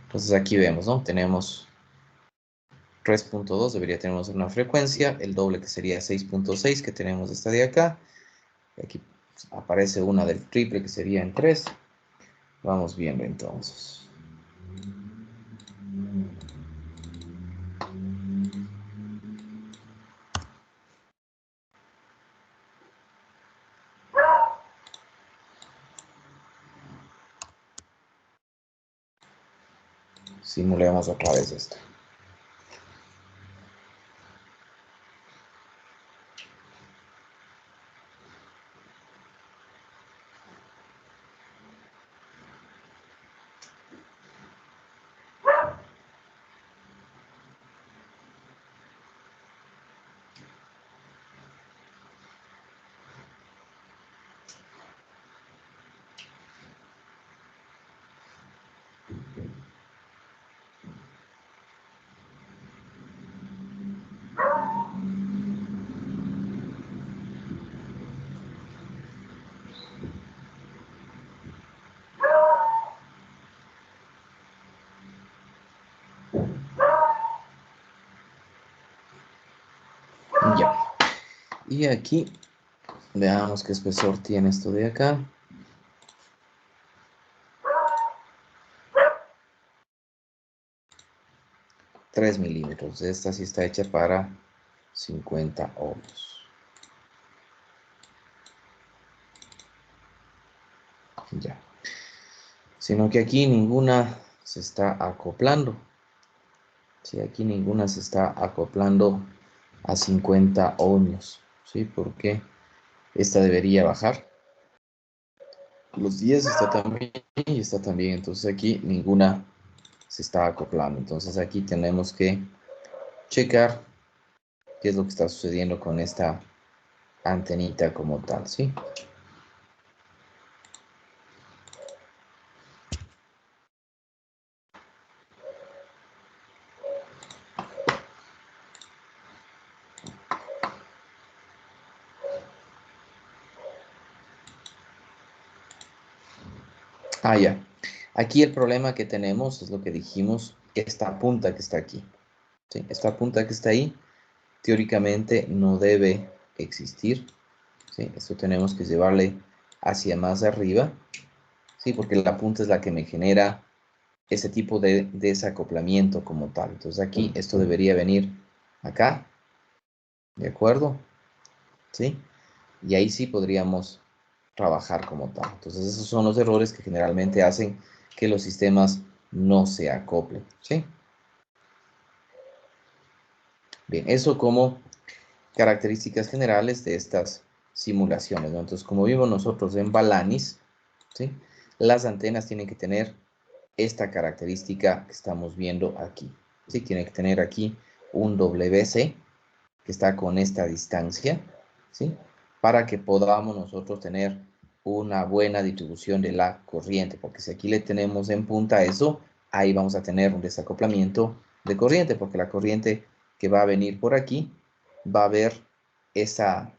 Entonces aquí vemos, ¿no? Tenemos 3.2, debería tener una frecuencia, el doble que sería 6.6 que tenemos esta de acá. Aquí aparece una del triple que sería en 3. Vamos viendo entonces. Simulemos otra vez esto. Ya. Y aquí, veamos qué espesor tiene esto de acá. 3 milímetros. Esta sí está hecha para 50 ohms. Ya. Sino que aquí ninguna se está acoplando. Sí, aquí ninguna se está acoplando a 50 ohmios. ¿Sí? Porque esta debería bajar. Los 10 está también y está también. Entonces aquí ninguna se está acoplando. Entonces aquí tenemos que checar qué es lo que está sucediendo con esta antenita como tal, ¿sí? Ah, ya. Aquí el problema que tenemos es lo que dijimos, esta punta que está aquí. ¿Sí? Esta punta que está ahí, teóricamente no debe existir, ¿sí? Esto tenemos que llevarle hacia más arriba, ¿sí? Porque la punta es la que me genera ese tipo de desacoplamiento como tal. Entonces aquí esto debería venir acá, ¿de acuerdo? ¿Sí? Y ahí sí podríamos trabajar como tal. Entonces esos son los errores que generalmente hacen que los sistemas no se acoplen, ¿sí? Bien, eso como características generales de estas simulaciones, ¿no? Entonces, como vimos nosotros en Balanis, ¿sí? Las antenas tienen que tener esta característica que estamos viendo aquí, ¿sí? Tiene que tener aquí un WC que está con esta distancia, ¿sí? Para que podamos nosotros tener una buena distribución de la corriente, porque si aquí le tenemos en punta eso, ahí vamos a tener un desacoplamiento de corriente, porque la corriente que va a venir por aquí va a haber esa,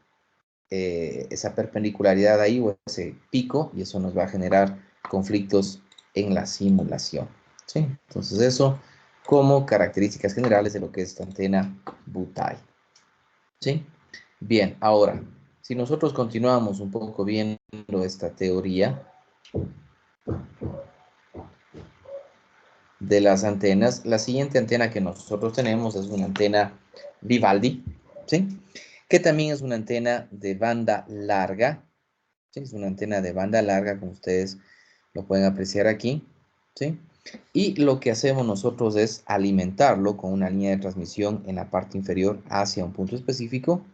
esa perpendicularidad ahí o ese pico, y eso nos va a generar conflictos en la simulación, ¿sí? Entonces eso como características generales de lo que es esta antena Butai, ¿sí? Bien, ahora, si nosotros continuamos un poco viendo esta teoría de las antenas, la siguiente antena que nosotros tenemos es una antena Vivaldi, ¿sí? Que también es una antena de banda larga, ¿sí? Es una antena de banda larga, como ustedes lo pueden apreciar aquí, ¿sí? Y lo que hacemos nosotros es alimentarlo con una línea de transmisión en la parte inferior hacia un punto específico.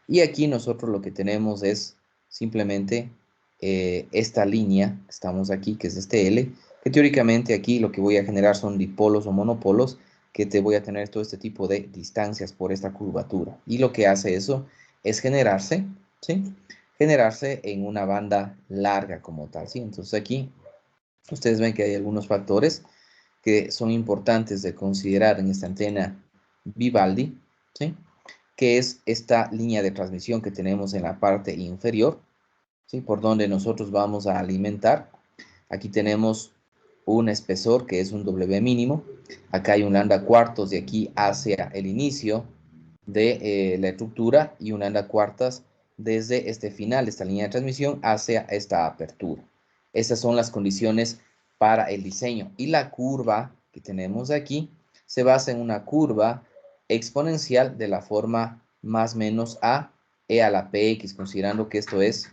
Y aquí nosotros lo que tenemos es simplemente esta línea, estamos aquí, que es este L, que teóricamente aquí lo que voy a generar son dipolos o monopolos, que te voy a tener todo este tipo de distancias por esta curvatura. Y lo que hace eso es generarse, ¿sí? Generarse en una banda larga como tal, ¿sí? Entonces aquí ustedes ven que hay algunos factores que son importantes de considerar en esta antena Vivaldi, ¿sí? Que es esta línea de transmisión que tenemos en la parte inferior, ¿sí? Por donde nosotros vamos a alimentar. Aquí tenemos un espesor que es un W mínimo. Acá hay un lambda cuartos de aquí hacia el inicio de la estructura y un lambda cuartas desde este final, esta línea de transmisión, hacia esta apertura. Estas son las condiciones para el diseño. Y la curva que tenemos aquí se basa en una curva exponencial de la forma más menos a e a la px, considerando que esto es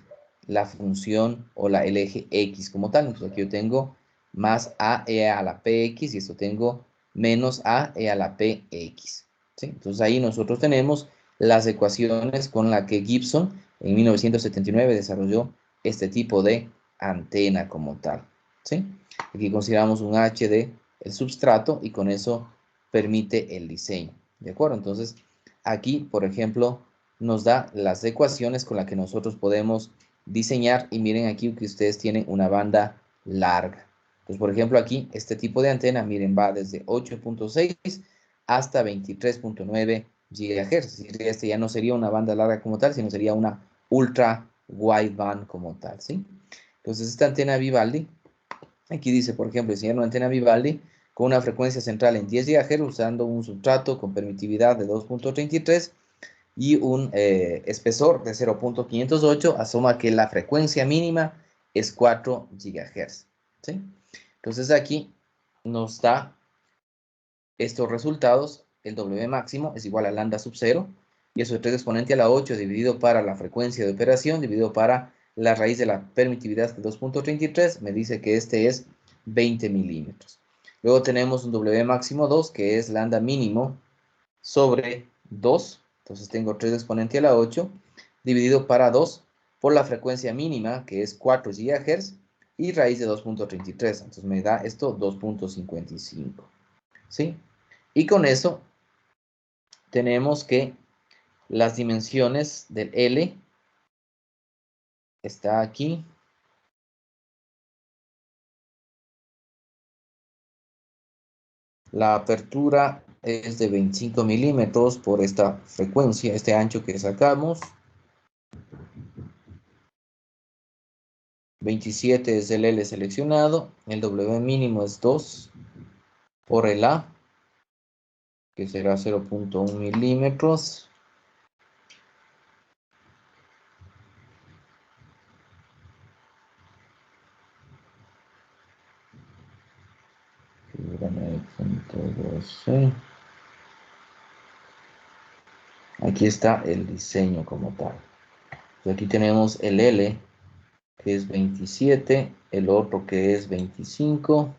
la función o el eje x como tal. Entonces aquí yo tengo más a e a la px y esto tengo menos a e a la px, ¿sí? Entonces ahí nosotros tenemos las ecuaciones con las que Gibson en 1979 desarrolló este tipo de antena como tal, ¿sí? Aquí consideramos un h de el substrato y con eso permite el diseño, ¿de acuerdo? Entonces aquí, por ejemplo, nos da las ecuaciones con las que nosotros podemos diseñar y miren aquí que ustedes tienen una banda larga. Entonces, por ejemplo, aquí este tipo de antena, miren, va desde 8.6 hasta 23.9 GHz. Este ya no sería una banda larga como tal, sino sería una ultra wideband como tal, ¿sí? Entonces, esta antena Vivaldi, aquí dice, por ejemplo, diseñar una antena Vivaldi con una frecuencia central en 10 GHz usando un substrato con permitividad de 2.33 y un espesor de 0.508, asuma que la frecuencia mínima es 4 GHz, ¿sí? Entonces aquí nos da estos resultados. El W máximo es igual a lambda sub 0, y eso es 3 exponente a la 8 dividido para la frecuencia de operación, dividido para la raíz de la permitividad de 2.33, me dice que este es 20 milímetros. Luego tenemos un W máximo 2, que es lambda mínimo sobre 2, entonces tengo 3 exponente a la 8, dividido para 2 por la frecuencia mínima, que es 4 GHz, y raíz de 2.33, entonces me da esto 2.55, ¿sí? Y con eso tenemos que las dimensiones del L está aquí. La apertura es de 25 milímetros por esta frecuencia, este ancho que sacamos. 27 es el L seleccionado. El W mínimo es 2 por el A, que será 0.1 milímetros. 9.12. Aquí está el diseño como tal. Aquí tenemos el L, que es 27, el otro que es 25.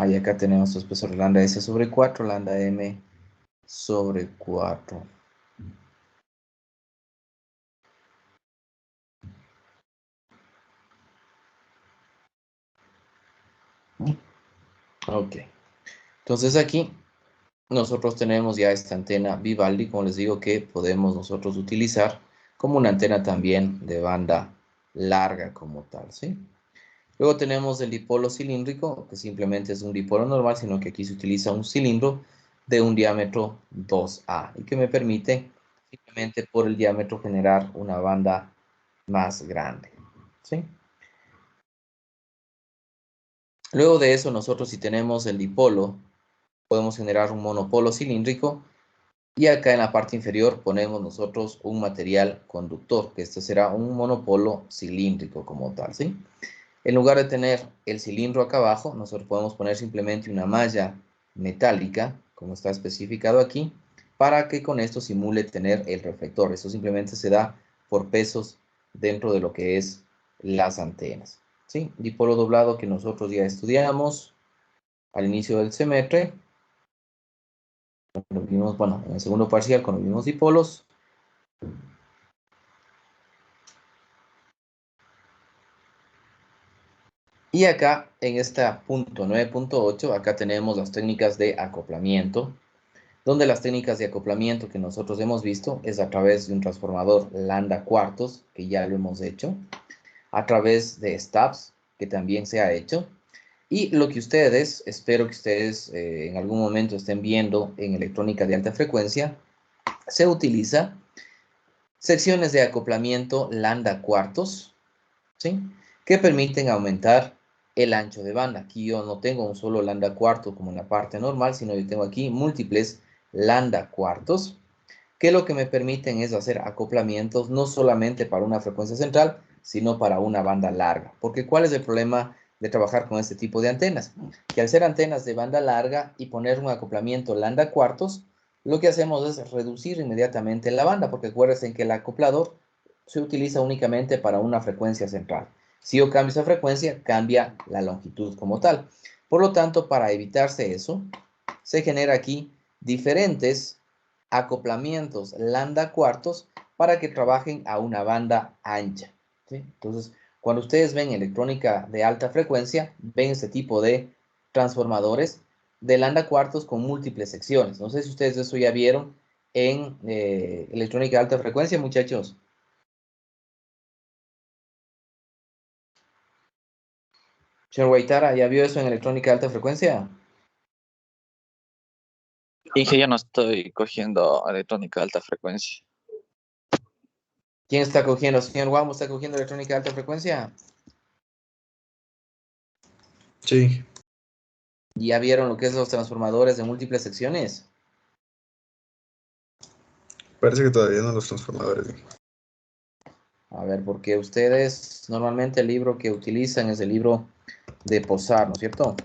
Y acá tenemos su espesor lambda S sobre 4, lambda M sobre 4. Ok. Entonces aquí nosotros tenemos ya esta antena Vivaldi, como les digo, que podemos nosotros utilizar como una antena también de banda larga como tal, ¿sí? Luego tenemos el dipolo cilíndrico, que simplemente es un dipolo normal, sino que aquí se utiliza un cilindro de un diámetro 2A y que me permite simplemente por el diámetro generar una banda más grande, ¿sí? Luego de eso, nosotros si tenemos el dipolo, podemos generar un monopolo cilíndrico y acá en la parte inferior ponemos nosotros un material conductor, que este será un monopolo cilíndrico como tal, ¿sí? En lugar de tener el cilindro acá abajo, nosotros podemos poner simplemente una malla metálica, como está especificado aquí, para que con esto simule tener el reflector. Eso simplemente se da por pesos dentro de lo que es las antenas, ¿sí? Dipolo doblado que nosotros ya estudiamos al inicio del semestre. Cuando vimos, bueno, en el segundo parcial, cuando vimos dipolos. Y acá, en este punto 9.8, acá tenemos las técnicas de acoplamiento, donde las técnicas de acoplamiento que nosotros hemos visto es a través de un transformador lambda cuartos, que ya lo hemos hecho, a través de stubs, que también se ha hecho, y lo que ustedes, espero que ustedes en algún momento estén viendo en electrónica de alta frecuencia, se utiliza secciones de acoplamiento lambda cuartos, ¿sí? Que permiten aumentar el ancho de banda. Aquí yo no tengo un solo lambda cuarto como en la parte normal, sino yo tengo aquí múltiples lambda cuartos, que lo que me permiten es hacer acoplamientos no solamente para una frecuencia central, sino para una banda larga. Porque ¿cuál es el problema de trabajar con este tipo de antenas? Que al ser antenas de banda larga y poner un acoplamiento lambda cuartos, lo que hacemos es reducir inmediatamente la banda, porque acuérdense que el acoplador se utiliza únicamente para una frecuencia central. Si yo cambio esa frecuencia, cambia la longitud como tal. Por lo tanto, para evitarse eso, se genera aquí diferentes acoplamientos lambda cuartos para que trabajen a una banda ancha, ¿sí? Entonces, cuando ustedes ven electrónica de alta frecuencia, ven este tipo de transformadores de lambda cuartos con múltiples secciones. No sé si ustedes eso ya vieron en electrónica de alta frecuencia, muchachos. Señor Guaitara, ¿ya vio eso en electrónica de alta frecuencia? Dije, yo no estoy cogiendo electrónica de alta frecuencia. ¿Quién está cogiendo? ¿Señor Guamo está cogiendo electrónica de alta frecuencia? Sí, ¿Ya vieron lo que es los transformadores de múltiples secciones? parece que todavía no los transformadores. A ver, porque ustedes normalmente el libro que utilizan es el libro de Posar, ¿no es cierto?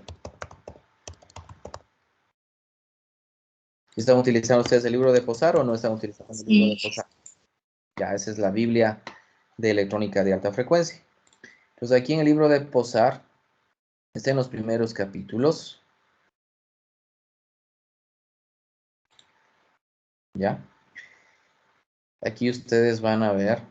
¿Están utilizando ustedes el libro de Posar o no están utilizando el libro de Posar? Ya, esa es la Biblia de electrónica de alta frecuencia. Entonces aquí en el libro de Posar están los primeros capítulos. ¿Ya? Aquí ustedes van a ver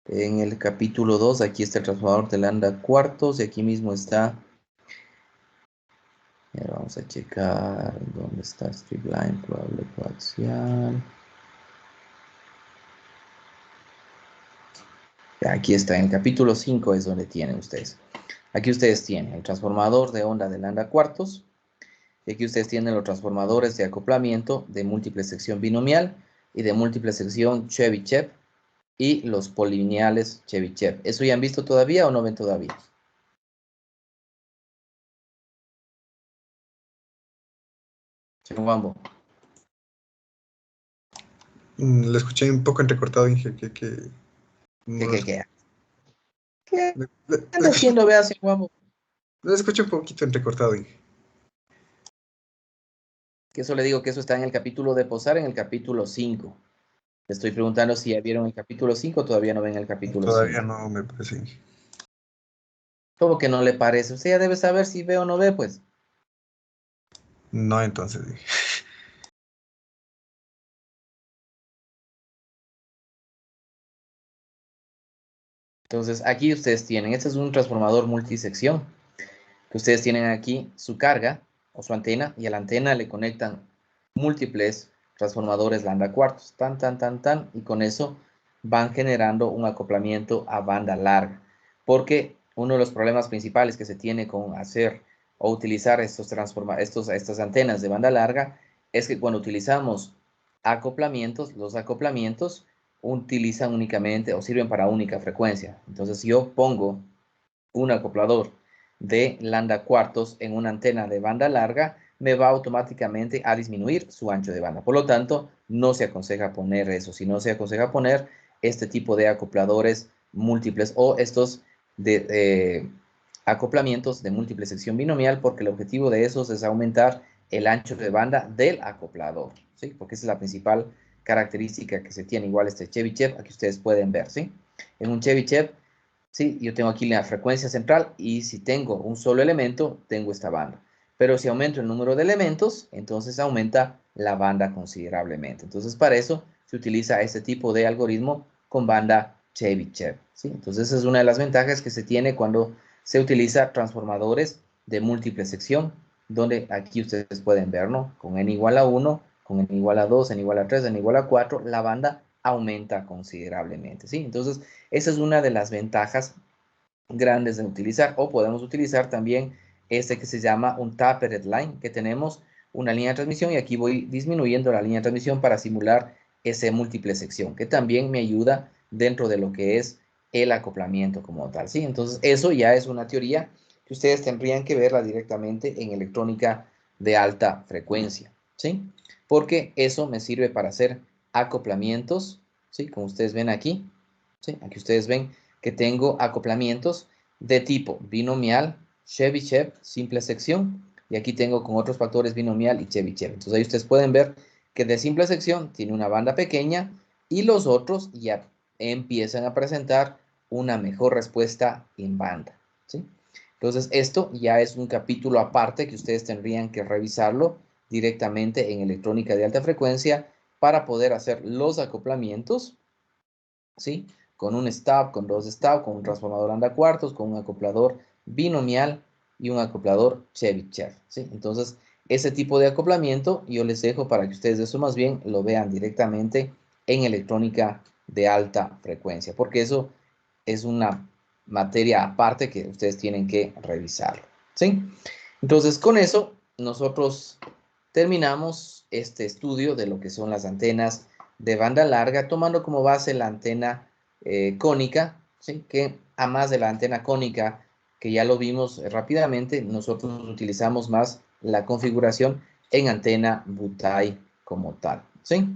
en el capítulo 2, aquí está el transformador de lambda cuartos y aquí mismo está. Vamos a checar dónde está Streamline, probable coaxial. Aquí está, en el capítulo 5 es donde tienen ustedes. Aquí ustedes tienen el transformador de onda de lambda cuartos. Y aquí ustedes tienen los transformadores de acoplamiento de múltiple sección binomial y de múltiple sección Chebyshev y los polinomiales Chebyshev. ¿Eso ya han visto todavía o no ven todavía? Señor Wambo. Le escuché un poco entrecortado, Inge, no ¿Qué? ¿Qué le, anda haciendo, vea, señor Wambo? le escuché un poquito entrecortado, Inge. Que eso le digo que eso está en el capítulo de posar, en el capítulo 5. Le estoy preguntando si ya vieron el capítulo 5 o todavía no ven el capítulo Todavía 5. no me parece, Inge. ¿Cómo que no le parece? Usted ya debe saber si ve o no ve, pues. No, entonces, Inge. Entonces, aquí ustedes tienen, este es un transformador multisección, que ustedes tienen aquí su carga o su antena, y a la antena le conectan múltiples transformadores lambda cuartos, y con eso van generando un acoplamiento a banda larga, porque uno de los problemas principales que se tiene con hacer o utilizar estas antenas de banda larga es que cuando utilizamos acoplamientos, los acoplamientos utilizan únicamente o sirven para única frecuencia. Entonces, si yo pongo un acoplador de lambda cuartos en una antena de banda larga, me va automáticamente a disminuir su ancho de banda. Por lo tanto, no se aconseja poner eso, sino se aconseja poner este tipo de acopladores múltiples o estos de acoplamientos de múltiple sección binomial, porque el objetivo de esos es aumentar el ancho de banda del acoplador, ¿sí? Porque esa es la principal característica que se tiene. Igual este Chebyshev, aquí ustedes pueden ver, ¿sí? En un Chebyshev, sí, yo tengo aquí la frecuencia central y si tengo un solo elemento, tengo esta banda. Pero si aumento el número de elementos, entonces aumenta la banda considerablemente. Entonces, para eso se utiliza este tipo de algoritmo con banda Chebyshev, ¿sí? Entonces, esa es una de las ventajas que se tiene cuando se utiliza transformadores de múltiple sección, donde aquí ustedes pueden ver, ¿no? Con n igual a 1, con n igual a 2, n igual a 3, n igual a 4, la banda aumenta considerablemente, ¿sí? Entonces, esa es una de las ventajas grandes de utilizar, o podemos utilizar también este que se llama un tapered line, que tenemos una línea de transmisión y aquí voy disminuyendo la línea de transmisión para simular ese múltiple sección, que también me ayuda dentro de lo que es el acoplamiento como tal, ¿sí? Entonces, eso ya es una teoría que ustedes tendrían que verla directamente en electrónica de alta frecuencia, ¿sí? Porque eso me sirve para hacer acoplamientos, ¿sí? Como ustedes ven aquí, ¿sí? Aquí ustedes ven que tengo acoplamientos de tipo binomial, Chebyshev, simple sección, y aquí tengo con otros factores binomial y Chebyshev. Entonces ahí ustedes pueden ver que de simple sección tiene una banda pequeña y los otros ya empiezan a presentar una mejor respuesta en banda, ¿sí? Entonces esto ya es un capítulo aparte que ustedes tendrían que revisarlo directamente en electrónica de alta frecuencia para poder hacer los acoplamientos, ¿sí? Con un stop, con dos stop, con un transformador lambda cuartos, con un acoplador binomial y un acoplador Chebyshev, ¿sí? Entonces, ese tipo de acoplamiento yo les dejo para que ustedes eso más bien lo vean directamente en electrónica de alta frecuencia, porque eso es una materia aparte que ustedes tienen que revisarlo, ¿sí? Entonces, con eso, nosotros terminamos este estudio de lo que son las antenas de banda larga, tomando como base la antena cónica, ¿sí? Que a más de la antena cónica, que ya lo vimos rápidamente, nosotros utilizamos más la configuración en antena Butai como tal, ¿sí?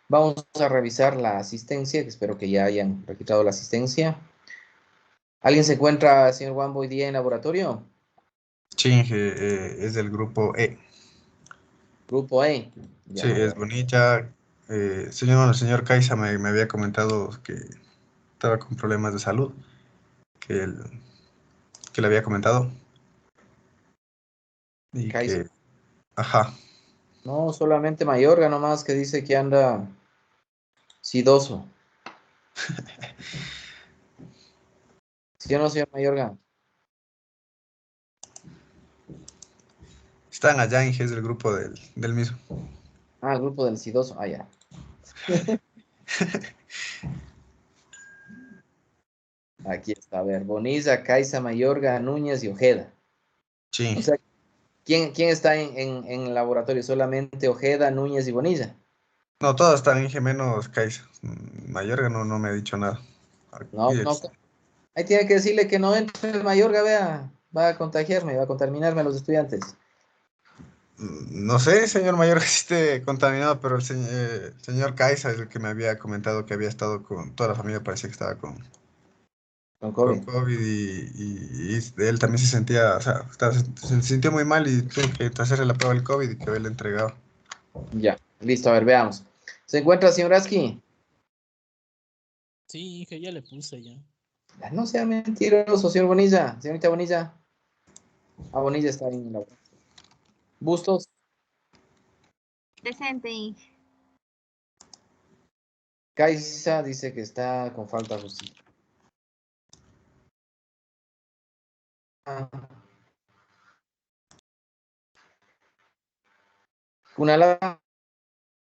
Vamos a revisar la asistencia, que espero que ya hayan registrado la asistencia. ¿Alguien se encuentra, señor Wambo, hoy día en laboratorio? Sí, Inge, es del grupo E. Grupo E. Sí, Ya, a es ver. Bonilla. El señor Caiza me había comentado que estaba con problemas de salud, que, que le había comentado. Y Kaiser. que, ajá, No, solamente Mayorga nomás que dice que anda sidoso. ¿Sí o no, señor Mayorga? están allá, Inge, es del grupo del mismo. Ah, el grupo del sidoso. Ah, ya. Aquí está, a ver, Boniza, Caiza, Mayorga, Núñez y Ojeda. Sí. O sea, ¿quién está en el laboratorio? ¿Solamente Ojeda, Núñez y Boniza? No, todas están Inge menos Caixa. Mayorga no me ha dicho nada. No, Aquí no. Ahí tiene que decirle que no entre Mayorga, vea. Va a contagiarme, va a contaminarme a los estudiantes. No sé, señor Mayorga, si esté contaminado, pero el señor Caixa es el que me había comentado que había estado con toda la familia, parecía que estaba Con con COVID. COVID y él también se sentía, o sea, se sintió muy mal y tuvo que hacerle la prueba del COVID y que le entregado. Ya, listo, a ver, veamos. ¿Se encuentra, señor Aski? Sí, Inge, ya le puse ya. No sea mentiroso, señor Bonilla. Señorita Bonilla. Ah, Bonilla está en la... Bustos. Presente, Inge. Caixa dice que está con falta de justicia. Cunalata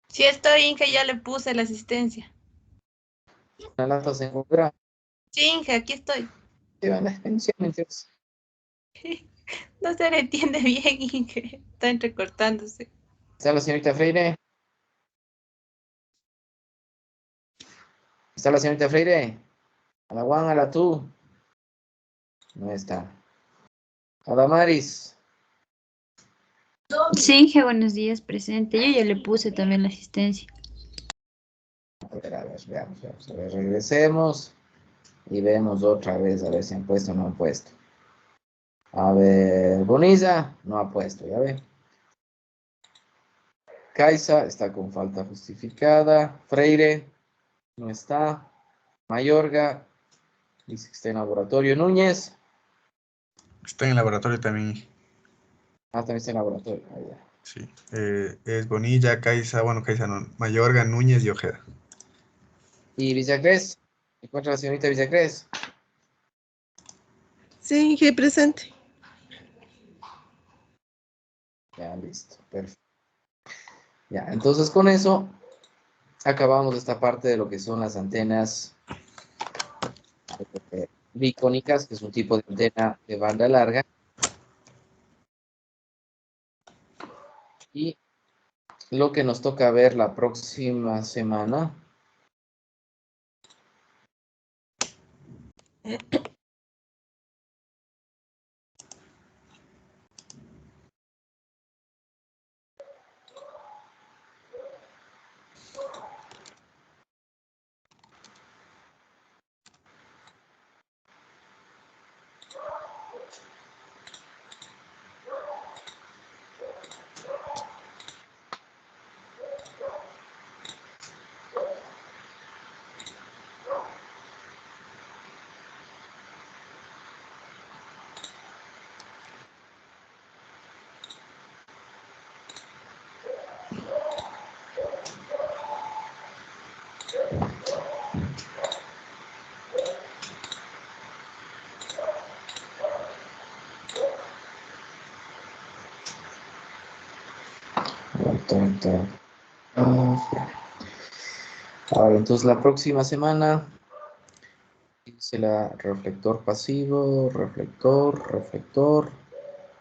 Sí estoy, Inge, ya le puse la asistencia. se encuentra. Sí, Inge, aquí estoy. Sí, vale, mentiroso. No se le entiende bien, Inge. Está entrecortándose. ¿Está la señorita Freire? ¿Está la señorita Freire? A la Juan, a la tú. No está. Adamaris. Sí, Inge, buenos días, presente. Yo ya le puse también la asistencia. A ver, veamos. A ver, regresemos y vemos otra vez a ver si han puesto o no han puesto. A ver, Boniza no ha puesto, ya ve. Caiza está con falta justificada. Freire no está. Mayorga dice que está en laboratorio. Núñez. Está en el laboratorio también. También está en laboratorio. Ahí ya. Sí. Es Bonilla, Caixa, bueno, Caixa no, Mayorga, Núñez y Ojeda. ¿Y Villacrés? ¿Se encuentra la señorita Villacrés? Sí, Inge, presente. Ya, listo. Perfecto. Ya, entonces con eso acabamos esta parte de lo que son las antenas bicónicas, que es un tipo de antena de banda larga. Y lo que nos toca ver la próxima semana a ver, entonces la próxima semana dice la reflector pasivo, reflector,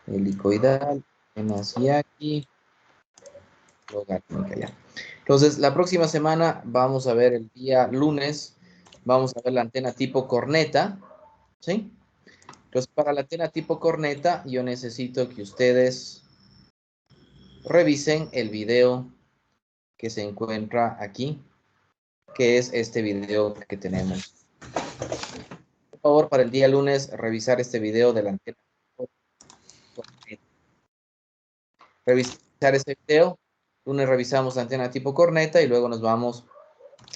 helicoidal, aquí, logarítmica, ya. Entonces, la próxima semana vamos a ver el día lunes, vamos a ver la antena tipo corneta, ¿sí? Entonces, para la antena tipo corneta, yo necesito que ustedes revisen el video que se encuentra aquí, que es este video que tenemos. Por favor, para el día lunes, revisar este video de la antena corneta. Revisar este video. Lunes revisamos la antena tipo corneta y luego nos vamos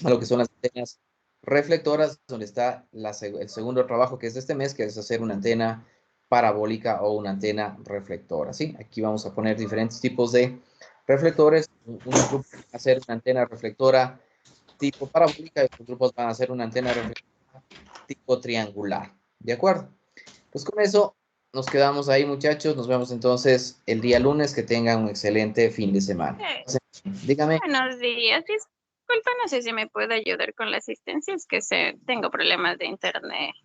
a lo que son las antenas reflectoras, donde está el segundo trabajo que es de este mes, que es hacer una antena parabólica o una antena reflectora, ¿sí? Aquí vamos a poner diferentes tipos de reflectores. Unos grupos van a hacer una antena reflectora tipo parabólica y otros grupos van a hacer una antena reflectora tipo triangular, ¿de acuerdo? Pues con eso nos quedamos ahí, muchachos. Nos vemos entonces el día lunes. Que tengan un excelente fin de semana. Dígame. Buenos días. Disculpa, no sé si me puede ayudar con la asistencia. Es que tengo problemas de internet.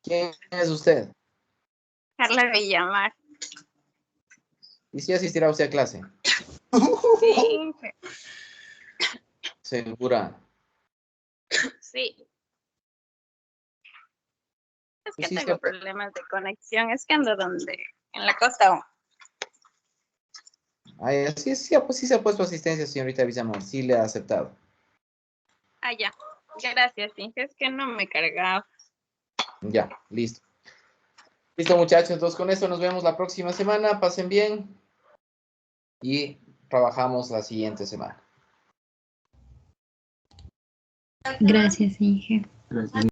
¿Quién es usted? Carla Villamar. ¿Y si asistirá usted a clase? Sí, ¿Segura? sí. Es Pues que sí, tengo problemas de conexión. Es que ando donde, en la costa. Ay, pues sí se ha puesto asistencia, señorita Villamar. Sí le ha aceptado. Ah, ya. Gracias, sí. Es que no me cargaba. Ya, listo. Listo, muchachos. Entonces, con esto nos vemos la próxima semana. Pasen bien. Y trabajamos la siguiente semana. Gracias, Inge. Gracias.